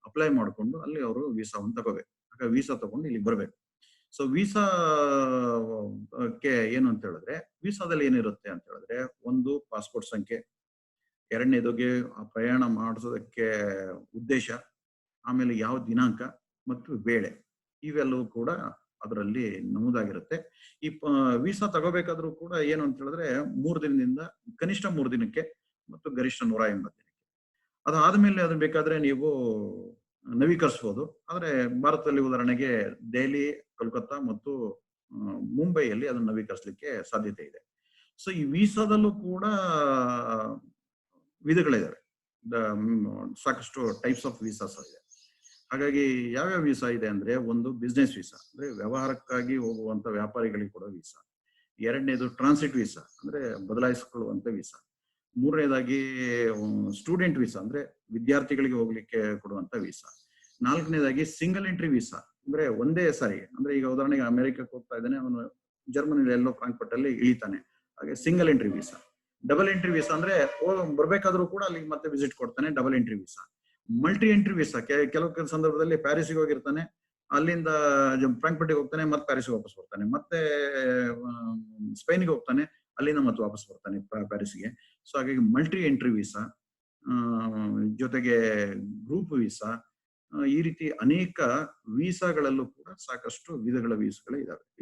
ಅಪ್ಲೈ ಮಾಡಿಕೊಂಡು ಅಲ್ಲಿ ಅವರು ವೀಸಾವನ್ನು ತಗೋಬೇಕು. ಹಾಗಾಗಿ ವೀಸಾ ತಗೊಂಡು ಇಲ್ಲಿಗೆ ಬರಬೇಕು. ಸೊ ವೀಸಾಕ್ಕೆ ಏನು ಅಂತ ಹೇಳಿದ್ರೆ ವೀಸಾದಲ್ಲಿ ಏನಿರುತ್ತೆ ಅಂತ ಹೇಳಿದ್ರೆ ಒಂದು ಪಾಸ್ಪೋರ್ಟ್ ಸಂಖ್ಯೆ, ಎರಡನೇದಕ್ಕೆ ಆ ಪ್ರಯಾಣ ಮಾಡಿಸೋದಕ್ಕೆ ಉದ್ದೇಶ, ಆಮೇಲೆ ಯಾವ ದಿನಾಂಕ ಮತ್ತು ವೇಳೆ, ಇವೆಲ್ಲವೂ ಕೂಡ ಅದರಲ್ಲಿ ನಮೂದಾಗಿರುತ್ತೆ. ಈ ವೀಸಾ ತಗೋಬೇಕಾದ್ರೂ ಕೂಡ ಏನು ಅಂತ ಹೇಳಿದ್ರೆ 3 ದಿನದಿಂದ ಕನಿಷ್ಠ 3 ದಿನಕ್ಕೆ ಮತ್ತು ಗರಿಷ್ಠ 180 ದಿನಕ್ಕೆ. ಅದಾದ್ಮೇಲೆ ಅದನ್ನ ಬೇಕಾದ್ರೆ ನೀವು ನವೀಕರಿಸಬಹುದು. ಆದ್ರೆ ಭಾರತದಲ್ಲಿ ಉದಾಹರಣೆಗೆ ದೆಹಲಿ, ಕೋಲ್ಕತ್ತಾ ಮತ್ತು ಮುಂಬೈಯಲ್ಲಿ ಅದನ್ನು ನವೀಕರಿಸಲಿಕ್ಕೆ ಸಾಧ್ಯತೆ ಇದೆ. ಸೊ ಈ ವೀಸಾದಲ್ಲೂ ಕೂಡ ವಿಧಗಳಿದಾವೆ. ಸಾಕಷ್ಟು ಟೈಪ್ಸ್ ಆಫ್ ವೀಸಾಸ್ ಇದೆ. ಹಾಗಾಗಿ ಯಾವ್ಯಾವ ವೀಸಾ ಇದೆ ಅಂದ್ರೆ ಒಂದು ಬಿಸ್ನೆಸ್ ವೀಸಾ ಅಂದ್ರೆ ವ್ಯವಹಾರಕ್ಕಾಗಿ ಹೋಗುವಂತ ವ್ಯಾಪಾರಿಗಳಿಗೆ ಕೊಡೋ ವೀಸಾ. ಎರಡನೇದು ಟ್ರಾನ್ಸಿಟ್ ವೀಸಾ ಅಂದ್ರೆ ಬದಲಾಯಿಸಿಕೊಳ್ಳುವಂತ ವೀಸಾ. ಮೂರನೇದಾಗಿ ಸ್ಟೂಡೆಂಟ್ ವೀಸಾ ಅಂದ್ರೆ ವಿದ್ಯಾರ್ಥಿಗಳಿಗೆ ಹೋಗ್ಲಿಕ್ಕೆ ಕೊಡುವಂತ ವೀಸಾ. ನಾಲ್ಕನೇದಾಗಿ ಸಿಂಗಲ್ ಎಂಟ್ರಿ ವೀಸಾ ಅಂದ್ರೆ ಒಂದೇ ಸಾರಿ, ಅಂದ್ರೆ ಈಗ ಉದಾಹರಣೆಗೆ ಅಮೆರಿಕಕ್ಕೆ ಹೋಗ್ತಾ ಇದ್ದಾನೆ, ಅವನು ಜರ್ಮನಿಲಿ ಎಲ್ಲೋ ಫ್ರಾಂಕ್ಫರ್ಟ್ ಅಲ್ಲಿ ಇಳಿತಾನೆ, ಹಾಗೆ single entry visa. Double entry visa ಅಂದ್ರೆ ಬರ್ಬೇಕಾದ್ರೂ ಕೂಡ ಅಲ್ಲಿ ಮತ್ತೆ ವಿಸಿಟ್ ಕೊಡ್ತಾನೆ, double entry visa. Multi entry visa ಕೆಲವು ಸಂದರ್ಭದಲ್ಲಿ ಪ್ಯಾರಿಸ್ಗೆ ಹೋಗಿರ್ತಾನೆ, ಅಲ್ಲಿಂದ ಫ್ರಾಂಕ್ಫರ್ಟ್ಗೆ ಹೋಗ್ತಾನೆ, ಮತ್ತೆ ಪ್ಯಾರಿಸ್ಗೆ ವಾಪಸ್ ಬರ್ತಾನೆ, ಮತ್ತೆ ಸ್ಪೇನ್ಗೆ ಹೋಗ್ತಾನೆ, ಅಲ್ಲಿಂದ ಮತ್ತೆ ವಾಪಸ್ ಬರ್ತಾನೆ ಪ್ಯಾರಿಸ್ಗೆ. ಸೊ ಹಾಗಾಗಿ ಮಲ್ಟಿ ಎಂಟ್ರಿ ವೀಸಾ, ಜೊತೆಗೆ ಗ್ರೂಪ್ ವೀಸಾ, ಈ ರೀತಿ ಅನೇಕ ವೀಸಾಗಳಲ್ಲೂ ಕೂಡ ಸಾಕಷ್ಟು ವಿಧಗಳ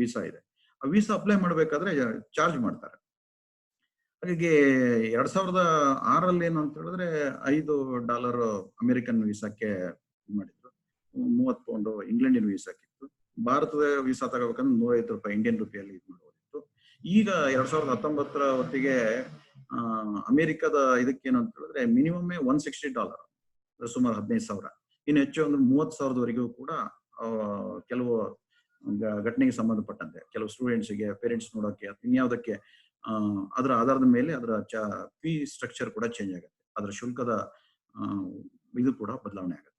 ವೀಸಾ ಇದೆ. ಆ ವೀಸಾ ಅಪ್ಲೈ ಮಾಡ್ಬೇಕಾದ್ರೆ ಚಾರ್ಜ್ ಮಾಡ್ತಾರೆ. ಹಾಗಾಗಿ 2006 ಏನು ಅಂತ ಹೇಳಿದ್ರೆ $5 ಅಮೆರಿಕನ್ ವೀಸಾಕ್ಕೆ ಮಾಡಿದ್ರು, 30 ಪೌಂಡ್ ಇಂಗ್ಲೆಂಡಿನ ವೀಸಾಕ್ಕಿತ್ತು. ಭಾರತದ ವೀಸಾ ತಗೋಬೇಕಂದ್ರೆ $150 ಇಂಡಿಯನ್ ರೂಪಿಯಲ್ಲಿ ಇದು ಮಾಡೋದಿತ್ತು. ಈಗ 2019 ಹೊತ್ತಿಗೆ ಅಮೆರಿಕದ ಇದಕ್ಕೇನು ಅಂತ ಹೇಳಿದ್ರೆ ಮಿನಿಮಮ್ $160, ಸುಮಾರು 15,000. ಇನ್ನು ಹೆಚ್ಚು ಅಂದ್ರೆ 30,000ದವರೆಗೂ ಕೂಡ ಕೆಲವು ಘಟನೆಗೆ ಸಂಬಂಧಪಟ್ಟಂತೆ ಕೆಲವು ಸ್ಟೂಡೆಂಟ್ಸ್ಗೆ ಪೇರೆಂಟ್ಸ್ ನೋಡೋಕೆ ಇನ್ಯಾವುದಕ್ಕೆ ಅದರ ಆಧಾರದ ಮೇಲೆ ಅದರ ಫೀ ಸ್ಟ್ರಕ್ಚರ್ ಕೂಡ ಚೇಂಜ್ ಆಗುತ್ತೆ, ಅದರ ಶುಲ್ಕದ ಇದು ಕೂಡ ಬದಲಾವಣೆ ಆಗುತ್ತೆ.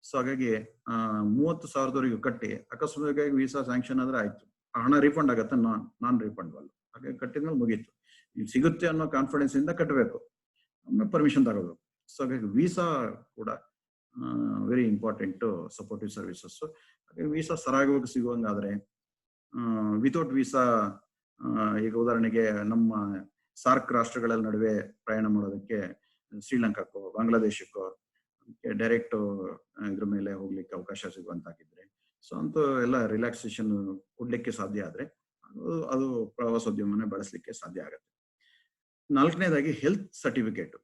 ಸೊ ಹಾಗಾಗಿ 30,000ದವರೆಗೂ ಕಟ್ಟಿ ಅಕಸ್ಮಾತ್ ವೀಸಾ ಸ್ಯಾಂಕ್ಷನ್ ಆದ್ರೆ ಆಯ್ತು, ಹಣ ರೀಫಂಡ್ ಆಗುತ್ತೆ, ನಾನ್ ರೀಫಂಡಬಲ್. ಹಾಗೆ ಕಟ್ಟಿದ್ಮೇಲೆ ಮುಗೀತು. ಈಗ ಸಿಗುತ್ತೆ ಅನ್ನೋ ಕಾನ್ಫಿಡೆನ್ಸ್ ಇಂದ ಕಟ್ಟಬೇಕು, ಪರ್ಮಿಷನ್ ತಗೋಬೇಕು. ಸೊ ಹಾಗಾಗಿ ವೀಸಾ ಕೂಡ ವೆರಿ ಇಂಪಾರ್ಟೆಂಟ್ ಸಪೋರ್ಟಿವ್ ಸರ್ವಿಸಸ್. ಹಾಗೆ ವೀಸಾ ಸರಾಗವಾಗಿ ಸಿಗುವಂಗಾದ್ರೆ ವಿತೌಟ್ ವೀಸಾ ಈಗ ಉದಾಹರಣೆಗೆ ನಮ್ಮ ಸಾರ್ಕ್ ರಾಷ್ಟ್ರಗಳ ನಡುವೆ ಪ್ರಯಾಣ ಮಾಡೋದಕ್ಕೆ ಶ್ರೀಲಂಕಾಕ್ಕೋ ಬಾಂಗ್ಲಾದೇಶಕ್ಕೋ ಡೈರೆಕ್ಟ್ ಇದ್ರ ಮೇಲೆ ಹೋಗ್ಲಿಕ್ಕೆ ಅವಕಾಶ ಸಿಗುವಂತಾಗಿದ್ರೆ, ಸೊ ಅಂತ ಎಲ್ಲ ರಿಲ್ಯಾಕ್ಸೇಷನ್ ಕೊಡ್ಲಿಕ್ಕೆ ಸಾಧ್ಯ ಆದ್ರೆ ಅದು ಪ್ರವಾಸೋದ್ಯಮನ ಬಳಸಲಿಕ್ಕೆ ಸಾಧ್ಯ ಆಗುತ್ತೆ. ನಾಲ್ಕನೇದಾಗಿ ಹೆಲ್ತ್ ಸರ್ಟಿಫಿಕೇಟ್.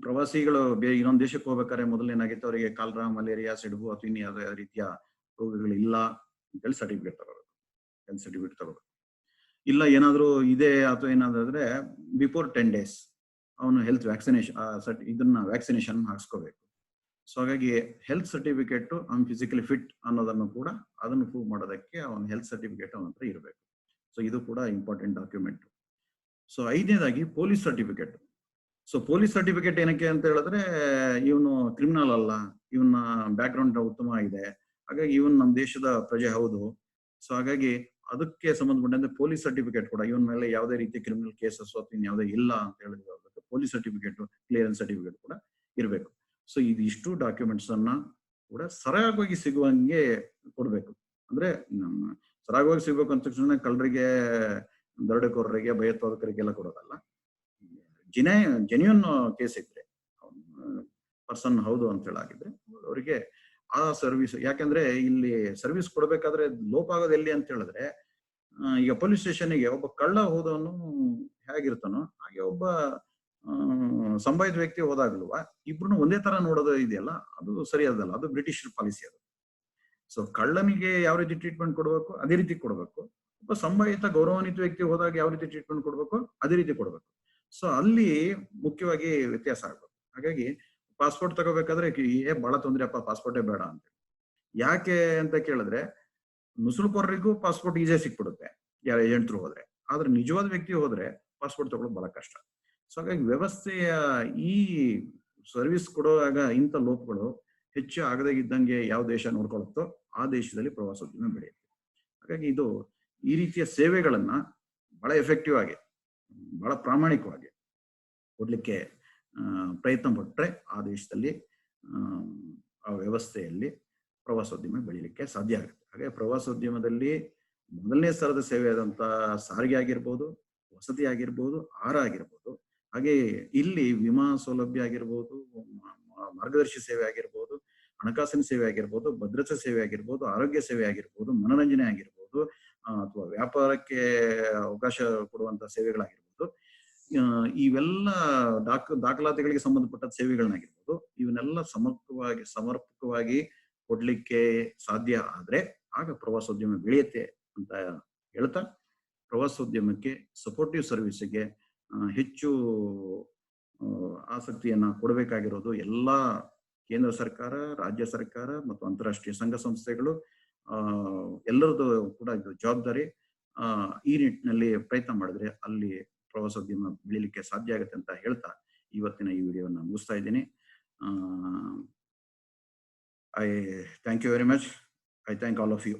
ಪ್ರವಾಸಿಗಳು ಇನ್ನೊಂದು ದೇಶಕ್ಕೆ ಹೋಗ್ಬೇಕಾದ್ರೆ ಮೊದಲೇನಾಗಿತ್ತು, ಅವರಿಗೆ ಕಾಲರಾ, ಮಲೇರಿಯಾ, ಸಿಡುಬು ಅಥವಾ ಇನ್ನು ಯಾವುದೇ ರೀತಿಯ ರೋಗಗಳಿಲ್ಲ ಅಂತೇಳಿ ಸರ್ಟಿಫಿಕೇಟ್ ತಗೋಬೇಕು, ಹೆಲ್ತ್ ಸರ್ಟಿಫಿಕೇಟ್ ತಗೋಬೇಕು. ಇಲ್ಲ ಏನಾದ್ರು ಇದೆ ಅಥವಾ ಏನಾದ್ರೆ ಬಿಫೋರ್ 10 days ಅವನು ಹೆಲ್ತ್ ವ್ಯಾಕ್ಸಿನೇಷನ್ ಇದನ್ನ ವ್ಯಾಕ್ಸಿನೇಷನ್ ಹಾಕ್ಸ್ಕೋಬೇಕು. ಸೊ ಹಾಗಾಗಿ ಹೆಲ್ತ್ ಸರ್ಟಿಫಿಕೇಟ್ ಅವ್ನು ಫಿಸಿಕಲಿ ಫಿಟ್ ಅನ್ನೋದನ್ನು ಕೂಡ ಅದನ್ನು ಪ್ರೂವ್ ಮಾಡೋದಕ್ಕೆ ಅವನ ಹೆಲ್ತ್ ಸರ್ಟಿಫಿಕೇಟ್ ಅವನ ಹತ್ರ ಇರಬೇಕು. ಸೊ ಇದು ಕೂಡ ಇಂಪಾರ್ಟೆಂಟ್ ಡಾಕ್ಯುಮೆಂಟ್. ಸೊ ಐದನೇದಾಗಿ police certificate. So police certificate ಏನಕ್ಕೆ ಅಂತ ಹೇಳಿದ್ರೆ ಇವನು ಕ್ರಿಮಿನಲ್ ಅಲ್ಲ, ಇವನ ಬ್ಯಾಕ್ ಗ್ರೌಂಡ್ ಉತ್ತಮ ಇದೆ, ಹಾಗಾಗಿ ಇವನ್ ನಮ್ಮ ದೇಶದ ಪ್ರಜೆ ಹೌದು. ಸೊ ಹಾಗಾಗಿ ಅದಕ್ಕೆ ಸಂಬಂಧಪಟ್ಟಂತೆ ಪೊಲೀಸ್ ಸರ್ಟಿಫಿಕೇಟ್ ಕೂಡ ಇವನ್ ಮೇಲೆ ಯಾವುದೇ ರೀತಿ ಕ್ರಿಮಿನಲ್ ಕೇಸಸ್ ಅಥವಾ ಯಾವುದೇ ಇಲ್ಲ ಅಂತ ಹೇಳಿದ್ರೆ ಪೊಲೀಸ್ ಸರ್ಟಿಫಿಕೇಟ್, ಕ್ಲಿಯರೆನ್ಸ್ ಸರ್ಟಿಫಿಕೇಟ್ ಕೂಡ ಇರಬೇಕು. ಸೊ ಇದಿಷ್ಟು ಡಾಕ್ಯುಮೆಂಟ್ಸ್ ಅನ್ನ ಕೂಡ ಸರಾಗವಾಗಿ ಸಿಗುವಂಗೆ ಕೊಡ್ಬೇಕು. ಅಂದ್ರೆ ಸರಾಗವಾಗಿ ಸಿಗ್ಬೇಕು ಅಂತ ತಕ್ಷಣ ಕಳ್ಳರಿಗೆ, ದರೋಡೆಕೋರರಿಗೆ, ಭಯೋತ್ಪಾದಕರಿಗೆಲ್ಲ ಕೊಡೋದಲ್ಲ. ಜೆನ್ಯೂನ್ ಕೇಸ್ ಇದ್ರೆ, ಪರ್ಸನ್ ಹೌದು ಅಂತ ಹೇಳಾಗಿದ್ರೆ ಅವರಿಗೆ ಆ ಸರ್ವಿಸ್, ಯಾಕಂದ್ರೆ ಇಲ್ಲಿ ಸರ್ವಿಸ್ ಕೊಡ್ಬೇಕಾದ್ರೆ ಲೋಪ ಆಗೋದು ಎಲ್ಲಿ ಅಂತ ಹೇಳಿದ್ರೆ, ಈಗ ಪೊಲೀಸ್ ಸ್ಟೇಷನ್ಗೆ ಒಬ್ಬ ಕಳ್ಳ ಹೋದವನು ಹೇಗಿರ್ತಾನೋ ಹಾಗೆ ಒಬ್ಬ ಸಂಬಂಧಿತ ವ್ಯಕ್ತಿ ಹೋದಾಗ್ಲೂ ಇಬ್ರು ಒಂದೇ ತರ ನೋಡೋದು ಇದೆಯಲ್ಲ, ಅದು ಸರಿಯಾದಲ್ಲ. ಅದು ಬ್ರಿಟಿಷ್ ಪಾಲಿಸಿ ಅದು. ಸೊ ಕಳ್ಳನಿಗೆ ಯಾವ ರೀತಿ ಟ್ರೀಟ್ಮೆಂಟ್ ಕೊಡಬೇಕು ಅದೇ ರೀತಿ ಕೊಡಬೇಕು, ಒಬ್ಬ ಸಂಬಂಧಿತ ಗೌರವಾನ್ವಿತ ವ್ಯಕ್ತಿ ಹೋದಾಗ ಯಾವ ರೀತಿ ಟ್ರೀಟ್ಮೆಂಟ್ ಕೊಡಬೇಕು ಅದೇ ರೀತಿ ಕೊಡಬೇಕು. ಸೊ ಅಲ್ಲಿ ಮುಖ್ಯವಾಗಿ ವ್ಯತ್ಯಾಸ ಆಗ್ಬೇಕು. ಹಾಗಾಗಿ ಪಾಸ್ಪೋರ್ಟ್ ತಗೋಬೇಕಾದ್ರೆ ಬಹಳ ತೊಂದ್ರೆ ಅಪ್ಪ, ಪಾಸ್ಪೋರ್ಟೇ ಬೇಡ ಅಂತ. ಯಾಕೆ ಅಂತ ಕೇಳಿದ್ರೆ, ನುಸುಳುಕೋರರಿಗೂ ಪಾಸ್ಪೋರ್ಟ್ ಈಸಿಯಾಗಿ ಸಿಕ್ಬಿಡುತ್ತೆ ಯಾರ ಏಜೆಂಟ್ ಥ್ರೂ ಹೋದ್ರೆ, ಆದ್ರೆ ನಿಜವಾದ ವ್ಯಕ್ತಿ ಹೋದ್ರೆ ಪಾಸ್ಪೋರ್ಟ್ ತಗೊಳ್ಳೋದು ಬಹಳ ಕಷ್ಟ. ಸೊ ಹಾಗಾಗಿ ವ್ಯವಸ್ಥೆಯ ಈ ಸರ್ವಿಸ್ ಕೊಡುವಾಗ ಇಂಥ ಲೋಪಗಳು ಹೆಚ್ಚು ಆಗದೇ ಇದ್ದಂಗೆ ಯಾವ ದೇಶ ನೋಡ್ಕೊಳ್ಳುತ್ತೋ ಆ ದೇಶದಲ್ಲಿ ಪ್ರವಾಸೋದ್ಯಮ ಬೆಳೆಯುತ್ತೆ. ಹಾಗಾಗಿ ಇದು ಈ ರೀತಿಯ ಸೇವೆಗಳನ್ನ ಬಹಳ ಎಫೆಕ್ಟಿವ್ ಆಗಿ, ಬಹಳ ಪ್ರಾಮಾಣಿಕವಾಗಿ ಕೊಡ್ಲಿಕ್ಕೆ ಪ್ರಯತ್ನ ಪಟ್ಟರೆ ಆ ದೇಶದಲ್ಲಿ, ಆ ವ್ಯವಸ್ಥೆಯಲ್ಲಿ ಪ್ರವಾಸೋದ್ಯಮ ಬೆಳೀಲಿಕ್ಕೆ ಸಾಧ್ಯ ಆಗುತ್ತೆ. ಹಾಗೆ ಪ್ರವಾಸೋದ್ಯಮದಲ್ಲಿ ಮೊದಲನೇ ಸ್ತರದ ಸೇವೆ ಆದಂತ ಸಾರಿಗೆ ಆಗಿರ್ಬೋದು, ವಸತಿ ಆಗಿರ್ಬೋದು, ಆಹಾರ ಆಗಿರ್ಬೋದು, ಹಾಗೆ ಇಲ್ಲಿ ವಿಮಾ ಸೌಲಭ್ಯ ಆಗಿರ್ಬೋದು, ಮಾರ್ಗದರ್ಶಿ ಸೇವೆ ಆಗಿರ್ಬೋದು, ಹಣಕಾಸಿನ ಸೇವೆ ಆಗಿರ್ಬೋದು, ಭದ್ರತಾ ಸೇವೆ ಆಗಿರ್ಬೋದು, ಆರೋಗ್ಯ ಸೇವೆ ಆಗಿರ್ಬೋದು, ಮನೋರಂಜನೆ ಆಗಿರ್ಬೋದು, ಅಥವಾ ವ್ಯಾಪಾರಕ್ಕೆ ಅವಕಾಶ ಕೊಡುವಂತ ಸೇವೆಗಳಾಗಿರ್ಬೋದು, ಇವೆಲ್ಲ ದಾಖಲಾತಿಗಳಿಗೆ ಸಂಬಂಧಪಟ್ಟ ಸೇವೆಗಳನ್ನಾಗಿರ್ಬೋದು, ಇವನ್ನೆಲ್ಲ ಸಮರ್ಪಕವಾಗಿ ಕೊಡ್ಲಿಕ್ಕೆ ಸಾಧ್ಯ ಆದ್ರೆ ಆಗ ಪ್ರವಾಸೋದ್ಯಮ ಬೆಳೆಯುತ್ತೆ ಅಂತ ಹೇಳ್ತಾ, ಪ್ರವಾಸೋದ್ಯಮಕ್ಕೆ ಸಪೋರ್ಟಿವ್ ಸರ್ವಿಸ್ಗೆ ಹೆಚ್ಚು ಆಸಕ್ತಿಯನ್ನ ಕೊಡಬೇಕಾಗಿರೋದು ಎಲ್ಲಾ ಕೇಂದ್ರ ಸರ್ಕಾರ, ರಾಜ್ಯ ಸರ್ಕಾರ ಮತ್ತು ಅಂತಾರಾಷ್ಟ್ರೀಯ ಸಂಘ ಸಂಸ್ಥೆಗಳು, ಎಲ್ಲರದ್ದು ಕೂಡ ಇದು ಜವಾಬ್ದಾರಿ. ಈ ನಿಟ್ಟಿನಲ್ಲಿ ಪ್ರಯತ್ನ ಮಾಡಿದ್ರೆ ಅಲ್ಲಿ ಪ್ರವಾಸೋದ್ಯಮ ಬೆಳೀಲಿಕ್ಕೆ ಸಾಧ್ಯ ಆಗುತ್ತೆ ಅಂತ ಹೇಳ್ತಾ ಇವತ್ತಿನ ಈ ವಿಡಿಯೋನ ಮುಗಿಸ್ತಾ ಇದ್ದೀನಿ. I thank you very much. I thank all of you.